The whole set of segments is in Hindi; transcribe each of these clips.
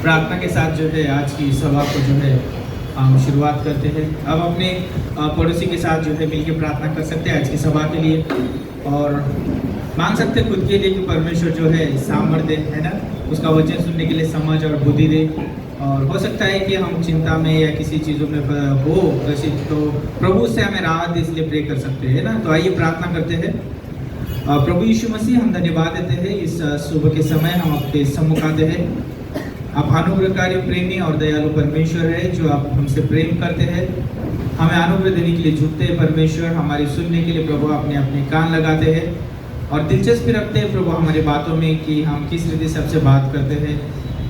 प्रार्थना के साथ जो है आज की सभा को जो है हम शुरुआत करते हैं। अब अपने पड़ोसी के साथ जो है मिलकर प्रार्थना कर सकते हैं आज की सभा के लिए, और मांग सकते हैं खुद के लिए कि परमेश्वर जो है सामर्थ्य दे, है ना, उसका वचन सुनने के लिए समझ और बुद्धि दे। और हो सकता है कि हम चिंता में या किसी चीज़ों में हो वैसे, तो प्रभु से हमें राहत दे, इसलिए प्रे कर सकते हैं ना। तो आइए प्रार्थना करते हैं। प्रभु यीशु मसीह, हम धन्यवाद देते हैं इस सुबह के समय हम आपके सम्मुख आते हैं। आप अनुग्रहकारी, प्रेमी और दयालु परमेश्वर है, जो आप हमसे प्रेम करते हैं, हमें अनुग्रह देने के लिए झुकते हैं परमेश्वर, हमारी सुनने के लिए प्रभु अपने अपने कान लगाते हैं और दिलचस्पी रखते हैं प्रभु हमारी बातों में कि हम किस रीति से आपसे बात करते हैं,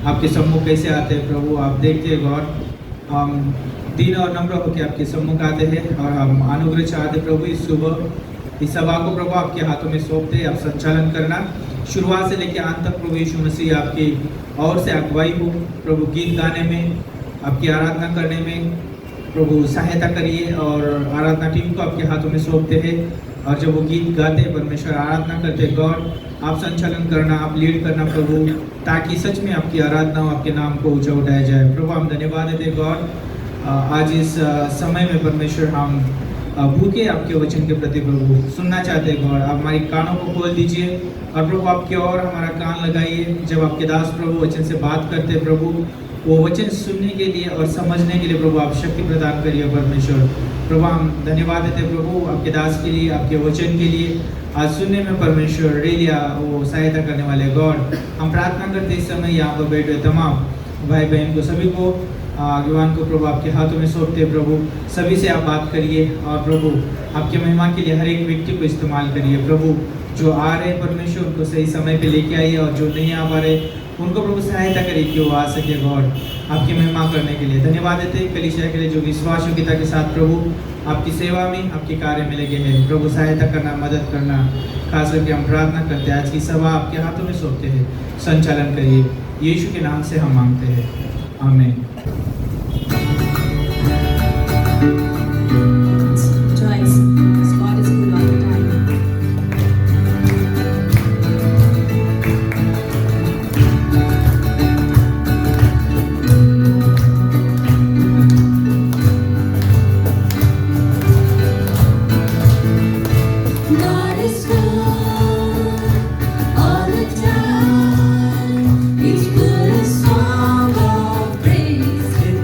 आपके सम्मुख कैसे आते हैं प्रभु। आप देखते हैं गौर, हम दीन और नम्र होकर आपके सम्मुख आते हैं और हम अनुग्रह चाहते प्रभु इस सुबह इस सभा को प्रभु आपके हाथों में सौंपते हैं। आप संचालन करना शुरुआत से लेकर अंत तक प्रभु यीशु मसीह आपकी ओर से अगुवाई हो प्रभु। गीत गाने में, आपकी आराधना करने में प्रभु सहायता करिए और आराधना टीम को आपके हाथों में सौंपते हैं। और जब वो गीत गाते परमेश्वर, आराधना करते गॉड, आप संचालन करना, आप लीड करना प्रभु, ताकि सच में आपकी आराधना और आपके नाम को ऊंचा उठाया जाए प्रभु। हम धन्यवाद देते गॉड, आज इस समय में परमेश्वर हम भूखे आपके वचन के प्रति प्रभु सुनना चाहते हैं गॉड। आप हमारी कानों को खोल दीजिए और प्रभु आपकी ओर हमारा कान लगाइए। जब आपके दास प्रभु वचन से बात करते हैं प्रभु, वो वचन सुनने के लिए और समझने के लिए प्रभु आप शक्ति प्रदान करिए परमेश्वर। प्रभु हम धन्यवाद देते हैं प्रभु आपके दास के लिए, आपके वचन के लिए। आज सुनने में परमेश्वर रेलिया वो सहायता करने वाले गॉड, हम प्रार्थना करते इस समय यहाँ पर बैठे तमाम भाई बहन को, सभी को, आगवान को प्रभु आपके हाथों में सौंपते प्रभु। सभी से आप बात करिए और प्रभु आपके महिमा के लिए हर एक व्यक्ति को इस्तेमाल करिए प्रभु। जो आ रहे परमेश्वर उनको सही समय पे लेके आइए और जो नहीं आ पा रहे उनको प्रभु सहायता करिए कि वो आ सके गॉड आपकी महिमा करने के लिए। धन्यवाद देते हैं कलीसिया के लिए जो विश्वास योग्यता के साथ प्रभु आपकी सेवा में, आपके कार्य में लगे हैं प्रभु। सहायता करना, मदद करना, खास करके हम प्रार्थना करते हैं आज की सभा आपके हाथों में सौंपते हैं, संचालन करिए यीशु के नाम से हम मांगते हैं, आमीन। He's put a song of praise in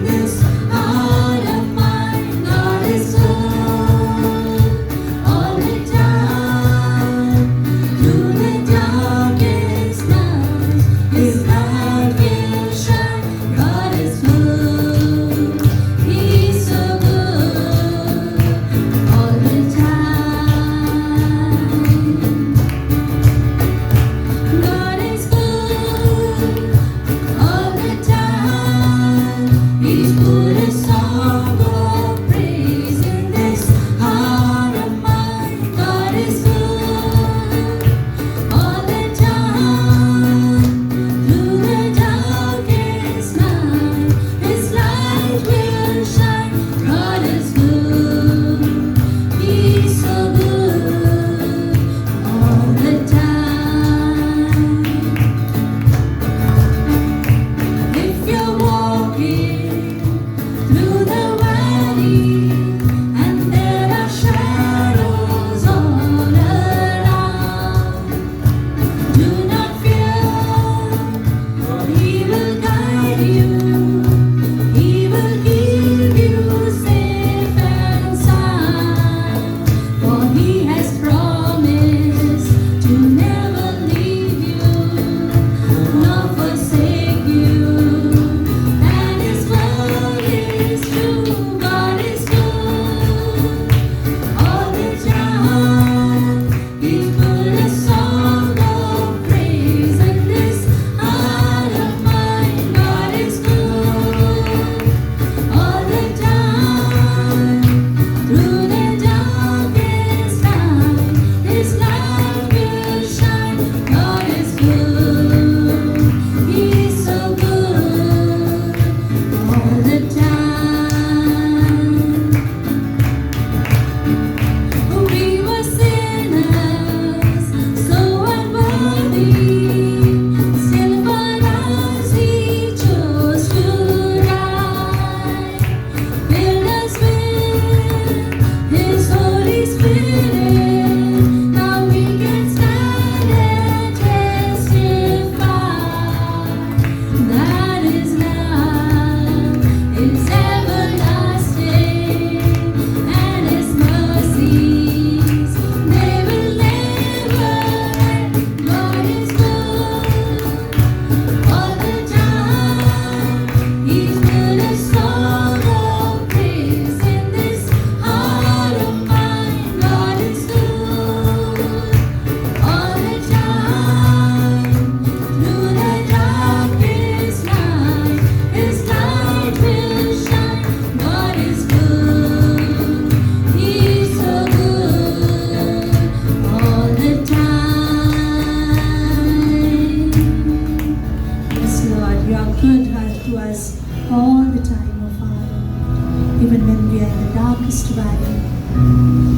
are good to us all the time, O Father. Even when we are in the darkest valley,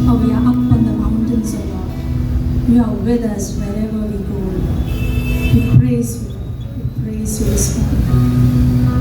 or we are up on the mountains, O Lord, you are with us wherever we go, Lord. We praise you. We praise you this morning.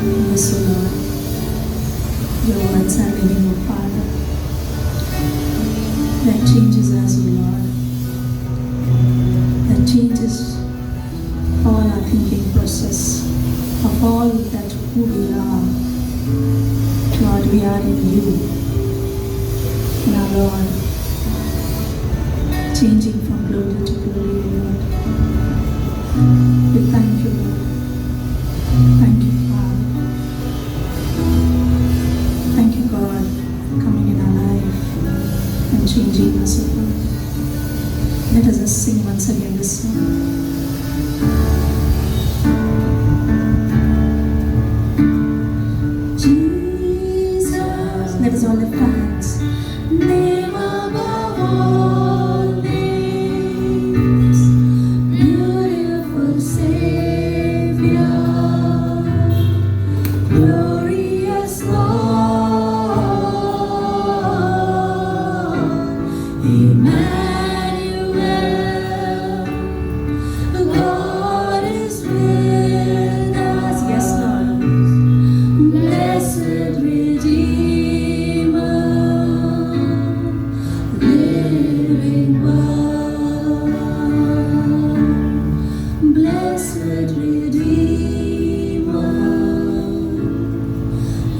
Yes, O Lord. Your words are living, O Father. That changes us, O Lord. That changes all our thinking process of all that who we are. Lord, we are in you. Now, Lord, changing from glory to glory, Lord. We thank you, Lord. Thank you, Father. Thank you, God, for coming in our life and changing us, O Lord. Let us just sing once again this song. Let us all lift our hands. Name above all names, beautiful Savior, glorious Lord, Emmanuel, God is with us. Yes, Lord. Blessed Redeemer, living one. Blessed Redeemer,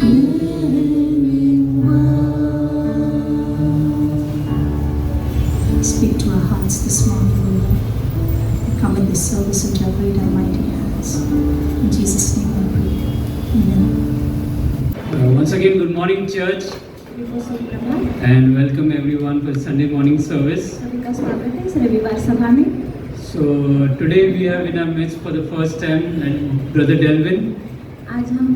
living one. Speak to our hearts this morning, O Lord. We come in this service into your great and mighty hands. In Jesus' name I pray. Amen. Once again, good morning, church, and welcome everyone for Sunday morning service. सभी का स्वागत है इस रविवार सभा में। So today we have in our midst for the first time and Brother Delvin. आज हम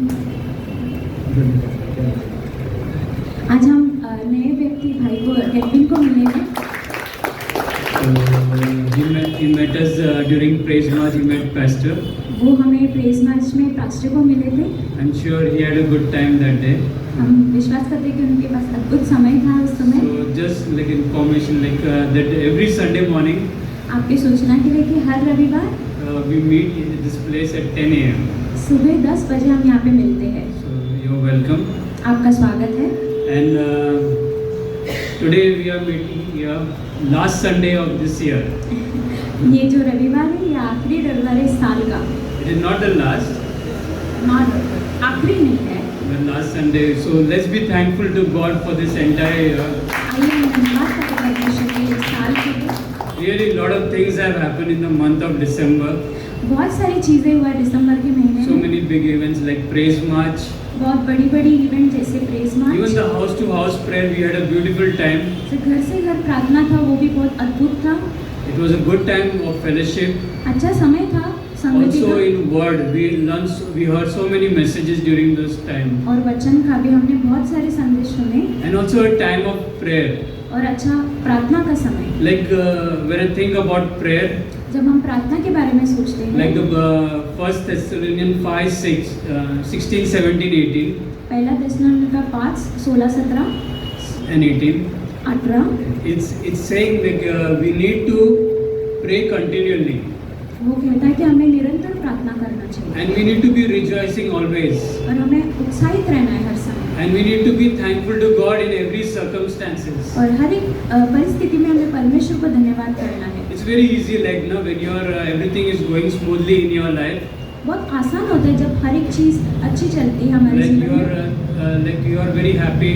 नए व्यक्ति भाई को डेल्विन को मिलेंगे। He met us during Praise March. He met Pastor. वो हमें प्रेज मार्च में पास्टर को मिले थे। I'm sure he had a good time that day. हम विश्वास करते हैं कि उनके पास अद्भुत समय था उस समय। So just like information, that every Sunday morning आपकी सूचना के लिए कि हर रविवार we meet in this place at 10 a.m. सुबह 10 बजे हम यहाँ पे मिलते हैं। So you're welcome. आपका स्वागत है। And today we are meeting here last Sunday of this year. ये जो रविवार है ये आखिरी रविवार है इस साल का। It is not the last, आखिरी नहीं है। but last Sunday. So let's be thankful to God for this entire year. आइए हम धन्यवाद करते हैं परमेश्वर के इस साल के लिए। Really, a lot of things have happened in the month of December. बहुत सारी चीजें हुआ दिसंबर के महीने So में। many big events like Praise March. बहुत बड़ी इवेंट जैसे praise Even March. the house-to-house prayer, we had a beautiful time. जो घर से घर प्रार्थना था वो भी बहुत अद्भुत था। It was a good time of fellowship. अच्छा समय था संगति Also का। in word, we heard so many messages during this time. और वचन का भी हमने बहुत सारे संदेश सुने And also a time of prayer. और अच्छा प्रार्थना का समय। Like when I think about prayer, जब हम प्रार्थना के बारे में सोचते हैं like the First Thessalonians 5, 6, 16, 17, 18 पहला Thessalonica 5, 16, 17, and 18. 18 It's saying like we need to pray continually वो कहता है कि हमें निरंतर प्रार्थना करना चाहिए and we need to be rejoicing always और हमें उत्साहित रहना है हर समय and we need to be thankful to God in every circumstances. और हर एक परिस्थिति में हमें परमेश्वर को धन्यवाद करना है। It's very easy like now when your everything is going smoothly in your life, बहुत आसान होता है जब हर एक चीज़ अच्छी चलती है हमारे like जीवन में। like you are very happy,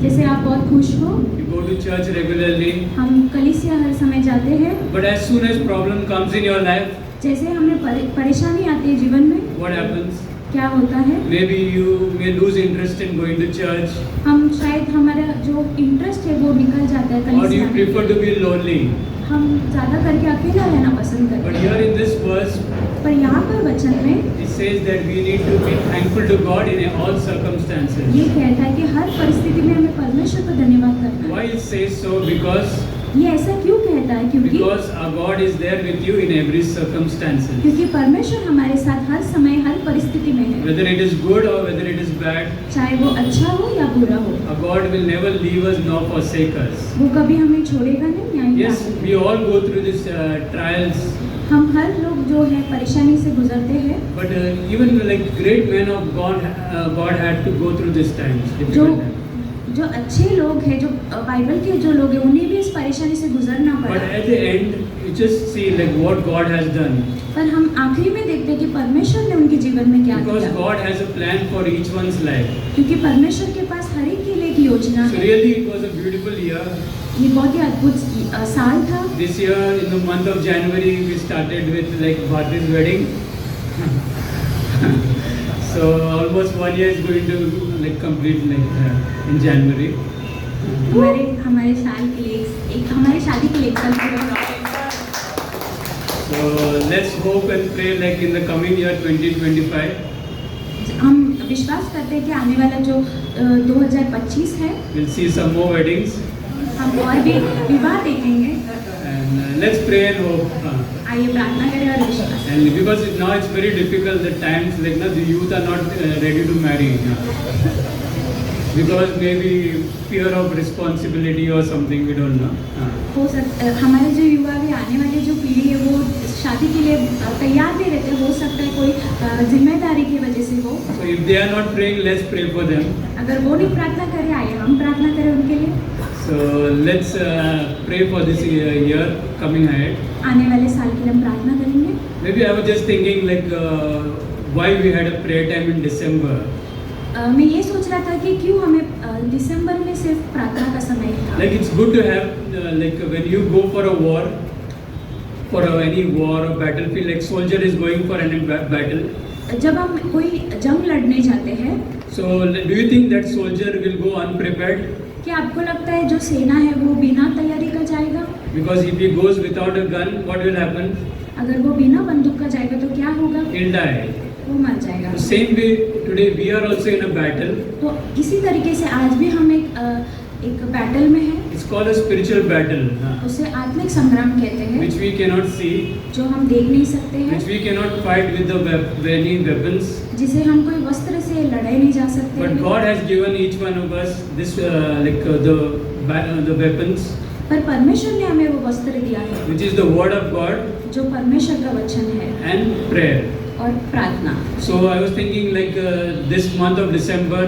जैसे आप बहुत खुश हो, you go to church regularly, हम कलीसिया हर समय जाते हैं। but as soon as problem comes in your life, जैसे हमें परेशानी आती है जीवन में, what happens? क्या होता है? Maybe you may lose interest in going to church, हम शायद हमारा जो इंटरेस्ट है वो निकल जाता है or you कलीसिया में। prefer to be lonely. हम ज़्यादा करके अकेला रहना पसंद करते But हैं। here in this verse, पर यहाँ पर वचन में it says that we need to be thankful to God in all circumstances. ये कहता है कि हर परिस्थिति में हमें परमेश्वर को धन्यवाद करना है। Why it says so? Because ये ऐसा क्यों कहता है? our God is there with you in every circumstances. क्योंकि परमेश्वर हमारे साथ हर समय हर परिस्थिति में है, Whether it is good or whether it is bad, चाहे वो अच्छा हो या बुरा हो। our God will never leave us nor forsake us. वो कभी हमें छोड़ेगा नहीं या Yes, प्राप्त we all go through this trials, हम हर लोग जो है परेशानी से गुजरते हैं, but even like great men of God, God had to go through these times. जो difficult times. जो अच्छे लोग हैं, जो बाइबल के जो लोग हैं, उन्हें भी इस परेशानी से गुजरना But पड़ा। at the end, you just see like what God has done. पर हम आखिरी में देखते हैं कि परमेश्वर ने उनके जीवन में क्या Because किया, God has a plan for each one's life. क्योंकि परमेश्वर के पास हर एक के लिए एक योजना So है। really it was a beautiful year. ये बहुत ही अद्भुत साल था। This year in the month of January we started with like Bharti's wedding. So almost 1 year is going to like complete like in January. हमारे साल के लिए हमारी शादी के लिए एक साल पूरा हुआ। So let's hope and pray like in the coming year 2025 हम विश्वास करते हैं कि आने वाला जो 2025 है, we'll see some more weddings हम और भी विवाह देखेंगे। and let's pray and hope. आइए प्रार्थना करें और विश्वास। And because now it's very difficult, the times like now the youth are not ready to marry because maybe fear of responsibility or something, we don't know. हो सकता हमारे जो युवा भी आने वाली जो पीढ़ी है वो शादी के लिए तैयार नहीं रहते, हो सकता है कोई जिम्मेदारी की वजह से हो। So if they are not praying, let's pray for them. अगर वो नहीं प्रार्थना करें, आइए हम प्रार्थना करें उनके लिए। So let's pray for this year coming ahead. आने वाले साल के लिए हम प्रार्थना करेंगे। Maybe I was just thinking like why we had a prayer time in December. मैं ये सोच रहा था कि क्यों हमें दिसंबर में सिर्फ प्रार्थना का समय था। Like it's good to have like when you go for a war, for any war or battlefield, like soldier is going for any battle. जब हम कोई जंग लड़ने जाते हैं, So do you think that soldier will go unprepared? क्या आपको लगता है जो सेना है वो बिना तैयारी का जाएगा? Because if he goes without a gun, what will happen? अगर वो बिना बंदूक का जाएगा तो क्या होगा? He'll die. वो मर जाएगा। The same way today we are also in a battle. तो इसी तरीके से आज भी हम एक बैटल में हैं, It's called a spiritual battle, उसे आत्मिक संग्राम कहते हैं, which we cannot see, जो हम देख नहीं सकते हैं, which we cannot fight with any weapons. जिसे हम कोई वस्त्र से लड़ाई नहीं जा सकते But हैं। God has given each one of us this the weapons, पर परमेश्वर ने हमें वो वस्त्र दिया है, which is the word of God जो परमेश्वर का वचन है and prayer. और प्रार्थना। So I was thinking like this month of December,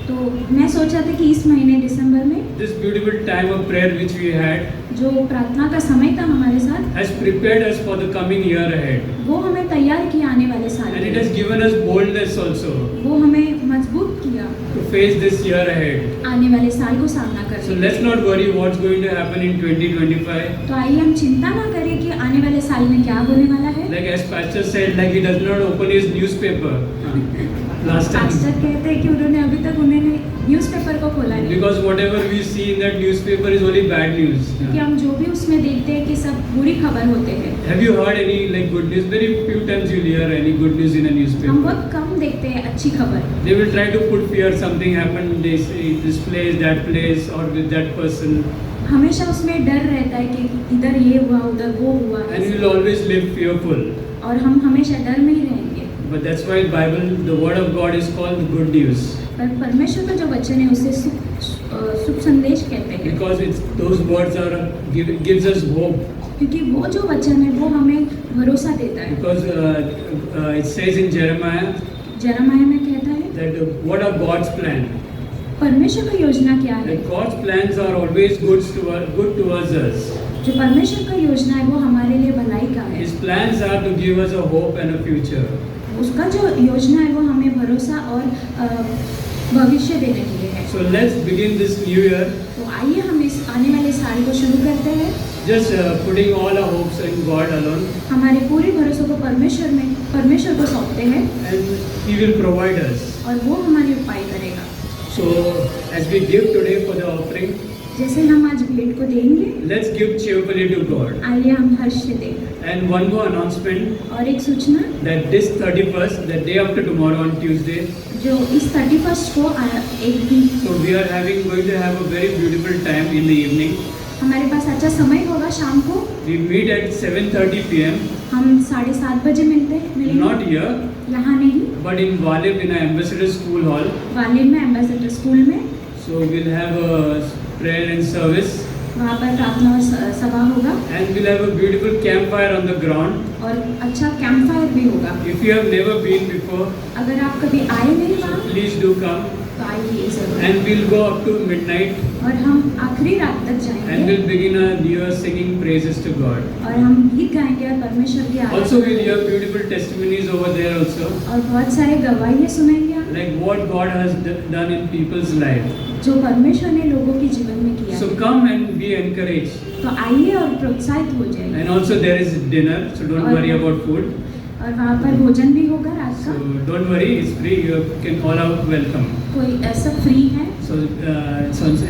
तो मैं सोचा था कि इस महीने दिसंबर में this beautiful time of prayer which we had जो प्रार्थना का समय था हमारे साथ, has prepared us for the coming year ahead. वो हमें तैयार किया आने वाले साल And के it has लिए। given us boldness also वो हमें मजबूत किया to face this year ahead. आने वाले साल को सामना करने So के let's लिए। not worry what's going to happen in 2025. तो आइए हम चिंता ना करें कि आने वाले साल में क्या होने वाला है। Like as pastor said, like he does not open his newspaper last time. Pastor कहते हैं कि उन्होंने अभी तक उन्होंने न्यूज़पेपर को खोला नहीं, Because whatever we see in that newspaper is only bad news. कि हम जो भी उसमें देखते हैं कि सब बुरी खबर होते हैं। Have you heard any like good news? Very few times you'll hear any good news in a हम newspaper. बहुत कम देखते हैं अच्छी खबर। They will try to put fear, something happened, they say this place, that place, or with that person, हमेशा उसमें डर रहता है कि इधर ये हुआ, उधर वो हुआ, and we will always live fearful. और हम हमेशा डर में ही रहेंगे। But that's why Bible, the word of God is called the good news. पर परमेश्वर का जो वचन है उसे शुभ संदेश कहते हैं, Because those words are gives us hope. क्योंकि वो जो वचन है वो हमें भरोसा देता है। Because it says in Jeremiah यिर्मयाह में कहता है that what are God's plan? परमेश्वर की योजना क्या है। That God's plans are always good towards us. जो परमेश्वर का योजना है वो हमारे लिए भलाई का है। His plans are to give us a hope and a future. उसका जो योजना है वो हमें भरोसा और भविष्य देने के लिए है। So let's begin this new year तो आइए हम इस आने वाले साल को शुरू करते हैं, just putting all our hopes in God alone, हमारे पूरे भरोसे को परमेश्वर को सौंपते हैं and He will provide us. और वो हमारी उपाय करेगा। So as we give today for the offering, जैसे हम आज भेंट को देंगे, let's give cheerfully to God. आइए हम हर्ष से दें। And one more announcement और एक सूचना, that this 31st, the day after tomorrow on Tuesday, जो इस 31 को एक दिन so we are going to have a very beautiful time in the evening. हमारे पास अच्छा समय होगा शाम को। We meet at 7:30 p.m. हम 7:30 बजे मिलेंगे। Not here, यहाँ नहीं, but in Valib in our Ambassador School Hall. वालिद में एम्बेसडर स्कूल में। So we'll have a prayer and service. वहाँ पर प्रार्थना और सभा होगा and we'll have a beautiful campfire on the ground. और अच्छा कैंप फायर भी होगा। If you have never been before, अगर आप कभी आए नहीं वहाँ please do come. तो आइए जरूर। And we'll go up to midnight और हम आखिरी रात तक and जाएंगे we'll begin our new year singing praises to God. और हम गीत गाएंगे और परमेश्वर की Also, we'll Aradhana hear beautiful testimonies over there also, और बहुत सारे गवाहियाँ सुनेंगे हम like what God has done in people's life. जो परमेश्वर ने लोगों के जीवन में किया So है। come and be encouraged. तो आइए और प्रोत्साहित हो जाइए। And also there is dinner, so don't worry about food. और वहाँ पर भोजन भी होगा रात So का। don't worry, it's free. You can all out welcome. कोई ऐसा फ्री है So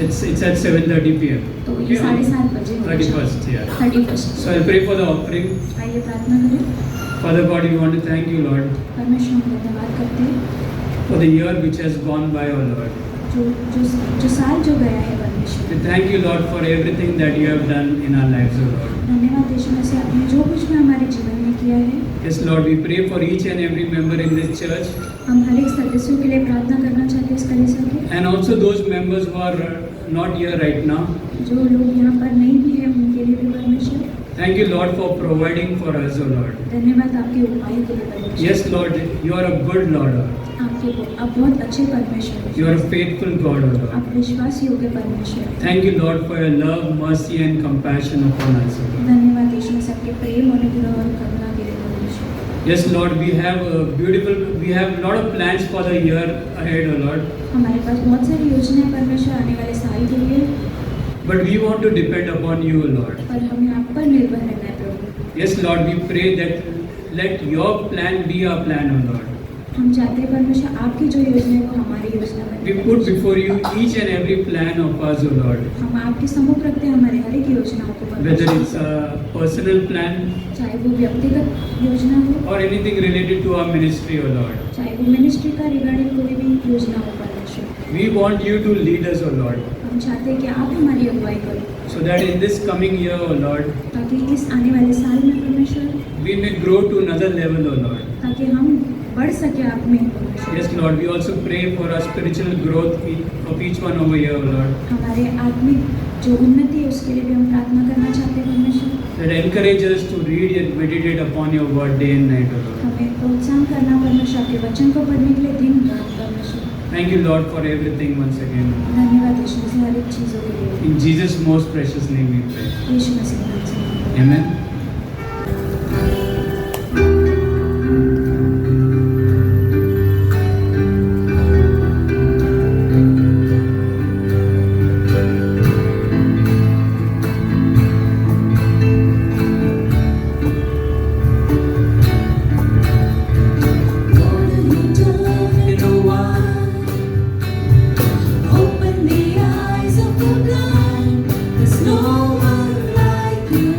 it's at 7:30 p.m. तो ये 7:30 बजे होगा। 31st, yeah. 31st। So I'll pray for the offering. आइए प्रार्थना करें। Father God, we want to thank you, Lord, परमेश्वर हम धन्यवाद करते हैं for the year which has gone by, oh Lord. जो साल जो गया है परमेश्वर। We thank you, Lord, for everything that you have done in our lives, oh Lord. धन्यवाद यीशु मसीह आपने जो कुछ भी हमारे जीवन में किया है। Yes, Lord, we pray for each and every member in this church, हम हर एक सदस्यों के लिए प्रार्थना करना चाहते हैं इस कलीसिया के। and also those members who are not here right now. जो लोग यहाँ पर नहीं भी हैं उनके लिए भी परमेश्वर। Thank you, Lord, for providing for us, oh Lord. धन्यवाद आपके उपाय के लिए परमेश्वर। Yes, Lord, you are a good Lord. आप बहुत अच्छे परमेश्वर हैं। You are a faithful God, oh Lord. आप विश्वास योग्य परमेश्वर हैं। Thank you, Lord, for your love, mercy, and compassion upon us, oh Lord. धन्यवाद यीशु मसीह आपके प्रेम अनुग्रह और करुणा के लिए परमेश्वर। Yes, Lord, we have a lot of plans for the year ahead, oh Lord. हमारे पास बहुत सारी योजनाएं परमेश्वर आने वाले साल के लिए, But we want to depend upon you, oh Lord. पर हमें आप पर निर्भर रहना है प्रभु। Yes, Lord, we pray that let your plan be our plan, oh Lord. हम चाहते हैं परमेश्वर आपकी जो योजना है वो हमारी योजना We बने। put before you each and every plan of us, oh Lord. हम आपके सम्मुख रखते हैं हमारे हर एक योजनाओं को Whether परमेश्वर। it's a personal plan चाहे वो व्यक्तिगत योजना हो, or anything related to our ministry, oh Lord. चाहे वो मिनिस्ट्री का रिगार्डिंग कोई भी योजना हो परमेश्वर। We want you to lead us, oh Lord. हम चाहते हैं कि आप हमारी अगुवाई करो So that in this coming year, oh Lord, ताकि इस आने वाले साल में परमेश्वर, we may grow to another level, oh Lord. ताकि हम बढ़ सके आप में परमेश्वर। Yes, Lord, we also pray for our spiritual growth of each one over here, oh Lord. हमारे आत्मिक जो उन्नति है उसके लिए भी हम प्रार्थना करना चाहते हैं परमेश्वर। That encourage us to read and meditate upon your word day and night, oh Lord. हमें प्रोत्साहन करना परमेश्वर, आपके वचन को पढ़ने के लिए दिन रात परमेश्वर। Thank you, Lord, for everything once again. धन्यवाद यीशु मसीह हर एक चीज़ों के लिए। In Jesus' most precious name we pray. यीशु मसीह के नाम से। Amen. Open the eyes of the blind. There's no one like you.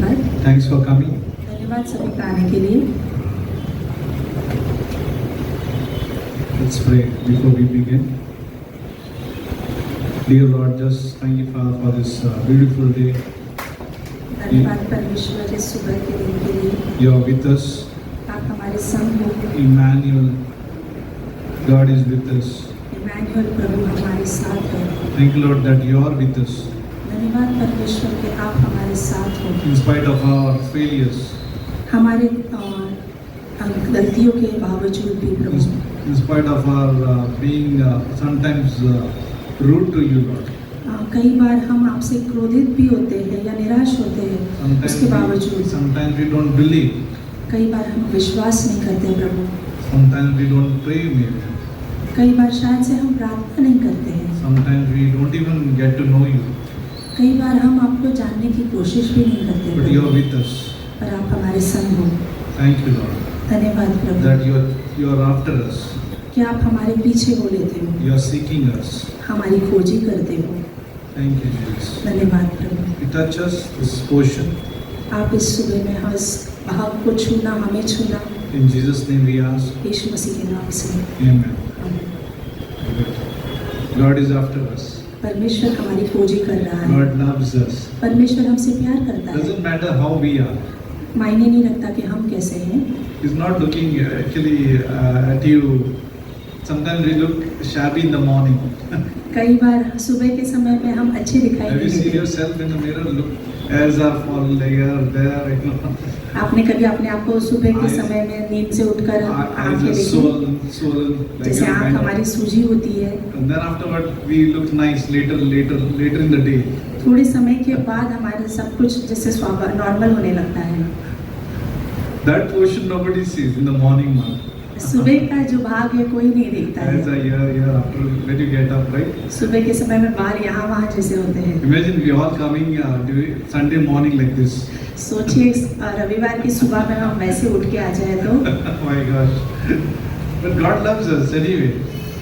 धन्यवाद। Thanks for coming. धन्यवाद सभी का आने के लिए। Let's pray before we begin. Dear Lord, just thank you, Father, for this beautiful day. धन्यवाद परमेश्वर इस सुबह के दिन के लिए। You are with us. आप हमारे संग हो। Emmanuel, God is with us. Emmanuel प्रभु हमारे साथ है। Thank you, Lord, that you are with us. धन्यवाद परमेश्वर के आप हमारे साथ हो। In spite of our failures, हमारे गलतियों के बावजूद भी प्रभु, in spite of our being sometimes rude to you, Lord. कई बार हम आपसे क्रोधित भी होते हैं या निराश होते हैं, उसके बावजूद Sometimes we don't believe. कई बार हम विश्वास नहीं करते प्रभु, Sometimes we don't pray, maybe. कई बार शायद से हम प्रार्थना नहीं करते हैं, Sometimes we don't even get to know you. कई बार हम आपको जानने की कोशिश भी नहीं करते But you are Prabhu, with us. पर आप हमारे संग हो। Thank you, Lord, धन्यवाद प्रभु that you are after us. कि आप हमारे पीछे हो लेते हो, You are seeking us. हमारी खोजी करते हो। Thank you, Jesus. धन्यवाद प्रभु। You touch us, this portion. आप इस सुबह में हर भाव को छूना, हमें छूना, In Jesus' name we ask. यीशु मसीह के नाम से Amen. आमीन। God is after us. परमेश्वर हमारी खोजी कर रहा है, God loves us. परमेश्वर हमसे प्यार करता है। Doesn't matter how we are. मायने नहीं रखता कि हम कैसे हैं। He's not looking actually at you. Sometimes we look shabby in the morning. कई बार सुबह के समय में हम अच्छे दिखाई Have you नहीं seen देते। yourself in the mirror? Look, hairs are falling here, there, you know. आपने कभी अपने आप को सुबह के समय में नींद से उठकर Eyes आंखें are देखी, swollen, like जैसे a आंख kind of- हमारी सूजी होती है, And then afterward, we look nice later in the day. थोड़े समय के बाद हमारे सब कुछ जैसे नॉर्मल होने लगता है। That portion nobody sees in the morning, man. सुबह का जो भाग है कोई नहीं देखता As है। a year after when you get up, right? सुबह के समय में बाहर यहाँ वहाँ जैसे होते हैं। Imagine we all coming during Sunday morning like this. सोचिए रविवार की सुबह में हम वैसे उठ के आ जाए तो, Oh my gosh. But God loves us anyway.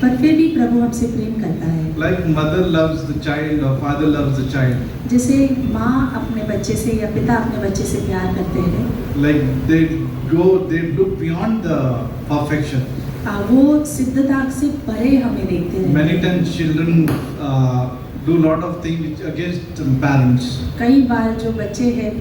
पर फिर भी प्रभु हमसे प्रेम करता है। Like mother loves the child or father loves the child. जैसे माँ अपने बच्चे से या पिता अपने बच्चे से प्यार करते हैं, Like they look beyond the perfection. वो सिद्धता से परे हमें देखते हैं। Many times children do lot of things against parents. कई बार जो बच्चे हैं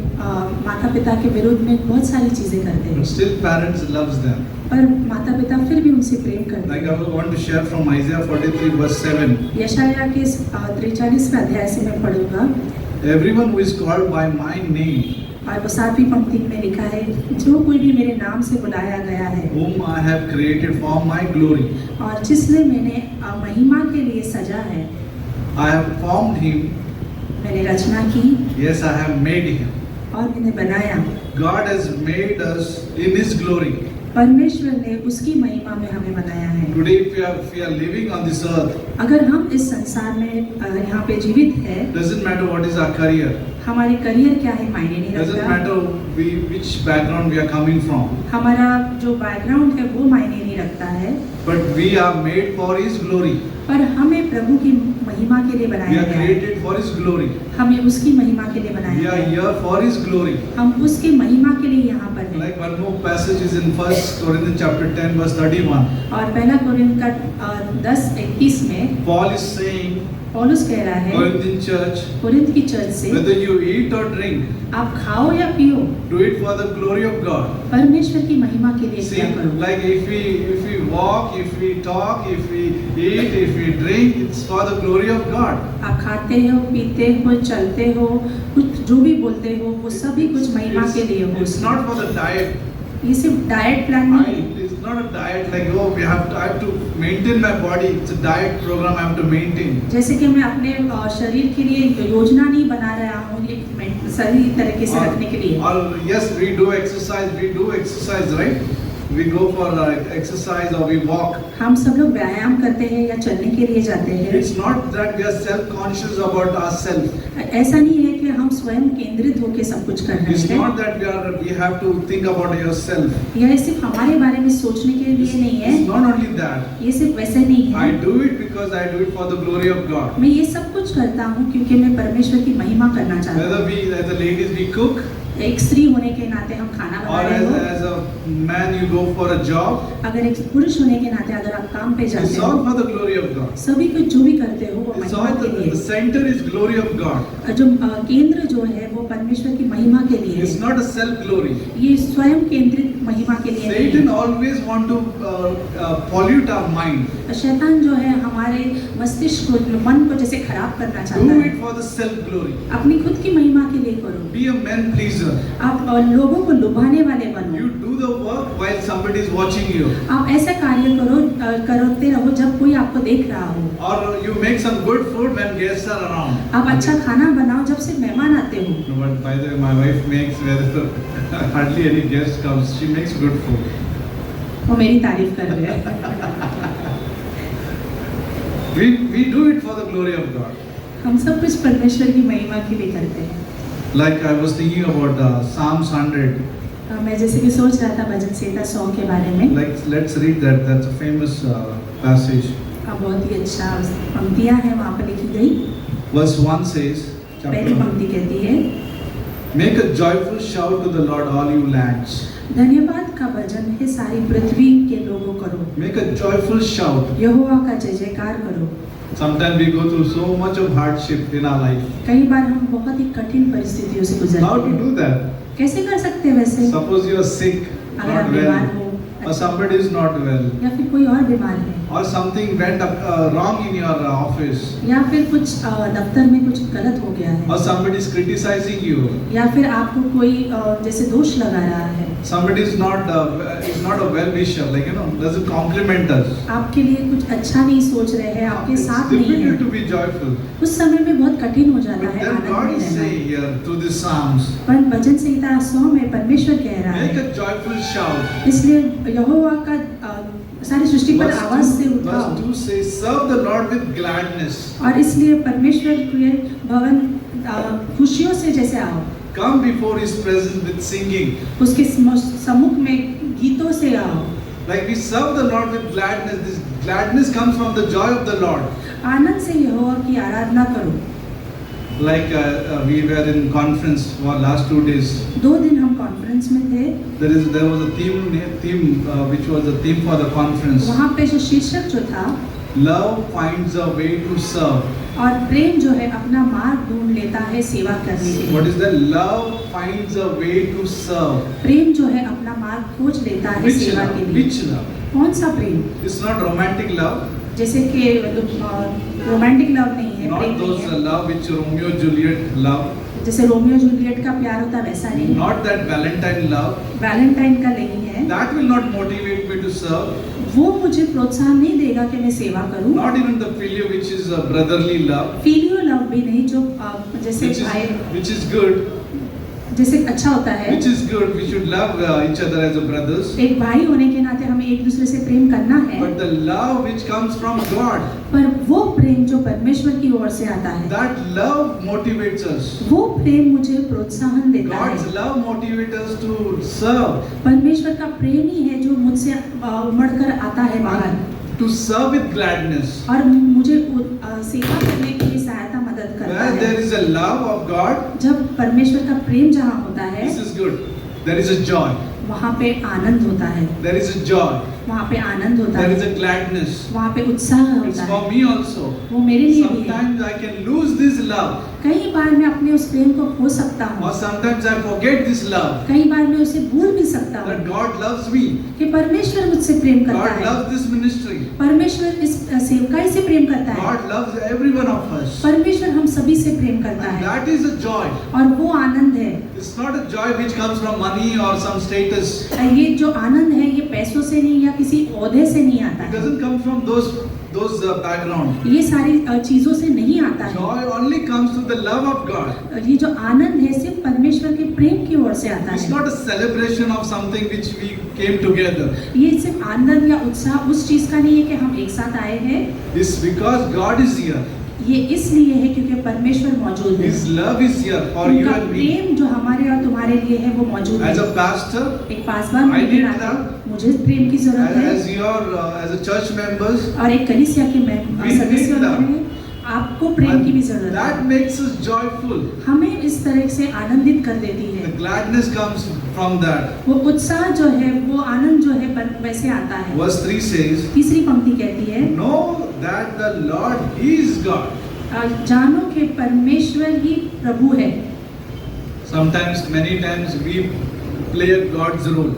माता पिता के विरुद्ध में बहुत सारी चीजें करते हैं, But still parents loves them. पर माता पिता फिर भी उनसे प्रेम करते Like हैं। I want to share from Isaiah 43 verse 7. यशायाह के 43वें अध्याय से मैं पढ़ूंगा, Everyone who is called by my name, और वो 7वीं पंक्ति में लिखा है, जो कोई भी मेरे नाम से बुलाया गया है whom I have created for my glory, और जिसने मैंने महिमा के लिए सजा है, I have formed him. मैंने रचना की Yes, I have made him. और मैंने बनाया। God has made us in his glory. परमेश्वर ने उसकी महिमा में हमें बनाया है। Today if we are living on this earth, अगर हम इस संसार में यहाँ पे जीवित है, doesn't matter what is our career, हमारे करियर क्या है मायने नहीं doesn't रखता, matter which background we are coming from, हमारा जो बैकग्राउंड है वो मायने नहीं रखता है, but we are made for his glory. पर हमें प्रभु की महिमा के लिए We बनाया are गया है। created for his glory. हमें उसकी महिमा के लिए We बनाया are गया है। here for his glory. हम उसकी महिमा के लिए यहाँ पर हैं। Like one more passage is in 1 Corinthians chapter 10 verse 31. और पहला कोरिन्थ का 10:21 में Paul is saying, पौलुस कह रहा है Corinthian church, कोरिन्थ की चर्च से, whether you eat or drink, आप खाओ या पियो, do it for the glory of God. परमेश्वर की महिमा के लिए See, क्या करो। like if we walk, if we talk, if we eat, if we drink, it's for the glory of God. आप खाते हो, पीते हो, चलते हो, कुछ जो भी बोलते हो, वो सभी कुछ महिमा के लिए हो। It's not for the diet. ये सिर्फ डाइट प्लान नहीं है। It's not a diet like I have to maintain my body. It's a diet program I have to maintain. जैसे कि मैं अपने शरीर के लिए योजना नहीं बना रहा हूँ एक सही तरीके से रखने के लिए। Or yes, we do exercise, right? We go for exercise or we walk. हम सब लोग व्यायाम करते हैं या चलने के लिए जाते हैं। It's not that we are self-conscious about ourselves. ऐसा नहीं है कि हम स्वयं केंद्रित होकर सब कुछ कर रहे It's हैं। not that we have to think about yourself. यह सिर्फ हमारे बारे में सोचने के लिए नहीं है। It's not only that. ये सिर्फ वैसे नहीं है। I do it because I do it for the glory of God. मैं ये सब कुछ करता हूँ क्योंकि मैं परमेश्वर की महिमा करना चाहता Whether हूँ। we, as the ladies, we cook, एक स्त्री होने के नाते हम खाना बना or रहे हो, as a man you go for a job, अगर एक पुरुष होने के नाते अगर आप काम पे it's जाते हो, all for the glory of God. सभी कुछ जो भी करते हो वो It's महिमा all के the लिए, center is glory of God. जो केंद्र जो है वो परमेश्वर की महिमा के लिए It's है। not a self glory. ये स्वयं केंद्रित महिमा के लिए नहीं Satan है। always want to pollute our mind. शैतान जो है हमारे मस्तिष्क को, मन को जैसे खराब करना चाहता Do है। it for the self glory. अपनी खुद की महिमा के लिए करो, Be a man pleaser. आप लोगों को लुभाने वाले बनो। You do the work while somebody is watching you. आप ऐसा कार्य करते रहो जब कोई आपको देख रहा हो। Or you make some good food when guests are around. आप अच्छा खाना बनाओ जब से मेहमान आते हो। No, but by the way, my wife makes whether hardly any guest comes, she makes good food. वो मेरी तारीफ कर रहे हैं। We do it for the glory of God. हम सब कुछ परमेश्वर की महिमा के लिए करते हैं। Like I was thinking about Psalms 100. मैं जैसे कि सोच रहा था भजन संहिता 100 के बारे में। Like let's read that. That's a famous passage. बहुत ही अच्छा पंक्तियां हैं वहाँ पर लिखी गई। Verse 1 says, पहली पंक्ति कहती है, Make a joyful shout to the Lord, all you lands. धन्यवाद का भजन है सारी पृथ्वी के लोगों करो, Make a joyful shout. यहोवा का जय जयकार करो। Sometimes we go through so much of hardship in our life. कई बार हम बहुत ही कठिन परिस्थितियों से How गुजरते to हैं। do that? कैसे कर सकते हैं वैसे? Suppose you are sick, अगर आप not बीमार well, हो or somebody is not well, या फिर कोई और बीमार है or something went wrong in your office, या फिर कुछ दफ्तर में कुछ गलत हो गया or है somebody is criticizing you, या फिर आपको कोई जैसे दोष लगा रहा है, somebody is not a well wisher, like doesn't compliment us. आपके लिए कुछ अच्छा नहीं सोच रहे हैं, आपके It's साथ नहीं difficult है, to be joyful. उस समय में बहुत कठिन हो जाता But है then आनंद God में is रहना। saying here through the Psalms, पर भजन संहिता 100 में परमेश्वर कह रहा make है, a joyful shout. इसलिए यहोवा का सारी सृष्टि पर आवाज से उठाओ। Verse 2 says, serve the Lord with gladness. और इसलिए परमेश्वर के भवन खुशियों से जैसे आओ, Come before His presence with singing. उसके सम्मुख में गीतों से आओ। Like we serve the Lord with gladness. This gladness comes from the joy of the Lord. आनंद से यहोवा की आराधना करो। Like we were in conference for last 2 days. 2 दिन हम कॉन्फ्रेंस में थे, There was a theme which was a theme for the conference. वहाँ पे जो शीर्षक जो था, Love finds a way to serve. और प्रेम जो है अपना मार्ग ढूंढ लेता है सेवा करने के What लिए। is that? Love finds a way to serve. प्रेम जो है अपना मार्ग खोज लेता है Which सेवा love? के लिए। Which love? कौन सा प्रेम? It's not romantic love. जैसे कि रोमांटिक लव नहीं है, Not प्रेम नहीं those है। love which Romeo Juliet love. जैसे रोमियो जूलियट का प्यार होता वैसा नहीं है, Not that Valentine love. Valentine का नहीं है। That will not motivate me to serve. वो मुझे प्रोत्साहन नहीं देगा कि मैं सेवा करूं। Not even the filial, which is a brotherly love, phileo love भी नहीं, जो जैसे भाई which is good. जैसे अच्छा होता है। Which is good. We should love each other as a brothers. एक भाई होने के नाते हमें एक दूसरे से प्रेम करना है, But the love which comes from God, पर वो प्रेम जो परमेश्वर की ओर से आता है, that love motivates us. वो प्रेम मुझे प्रोत्साहन देता God's है। love motivates us to serve, परमेश्वर का प्रेम ही है जो मुझसे उमड़कर आता है बाहर, to serve with gladness. और मुझे सेवा करने के लिए सहायता मदद करता Where there है। is a love of God, जब परमेश्वर का प्रेम जहाँ होता है, this is good. There is a joy. वहाँ पे आनंद होता है, There is a joy. वहाँ पे आनंद होता There is है, a gladness. वहाँ पे उत्साह It's होता for है। me also. वो मेरे लिए भी है। Sometimes I can lose this love, कई बार मैं अपने उस प्रेम को खो सकता or हूँ, sometimes I forget this love. कई बार मैं उसे भूल भी सकता That हूँ God loves me. कि परमेश्वर मुझसे प्रेम करता God है, loves this ministry. परमेश्वर इस सेवकाई से प्रेम करता है, God loves every one of us. परमेश्वर हम सभी से प्रेम करता And है, that is a joy. और वो आनंद है। It's not a joy which comes from money or some status. ये जो आनंद है ये पैसों से नहीं या किसी ओहदे से नहीं आता It है, doesn't come from those background. ये सारी चीजों से नहीं आता है। Joy only comes through the love of God. ये जो आनंद है सिर्फ परमेश्वर के प्रेम की ओर से आता It's है। not a celebration of something which we came together. ये सिर्फ आनंद या उत्साह उस चीज का नहीं है कि हम एक साथ आए हैं, It's because God is here. ये इसलिए है क्योंकि परमेश्वर मौजूद है। His love is here for you उनका and me. प्रेम जो हमारे और तुम्हारे लिए है वो मौजूद है। As a pastor, एक पासवान I होने के need नाते love. मुझे प्रेम की जरूरत है, as a church members, और एक कलीसिया के We need सदस्य love. होने में आपको प्रेम की भी जरूरत That है। makes us joyful. हमें इस तरह से आनंदित कर देती The है। gladness comes from that. वो उत्साह जो है, वो आनंद जो है वैसे आता है। Verse 3 says, तीसरी पंक्ति कहती है, know that the Lord, He is God. जानो कि परमेश्वर ही प्रभु है। Sometimes, many times we play God's role.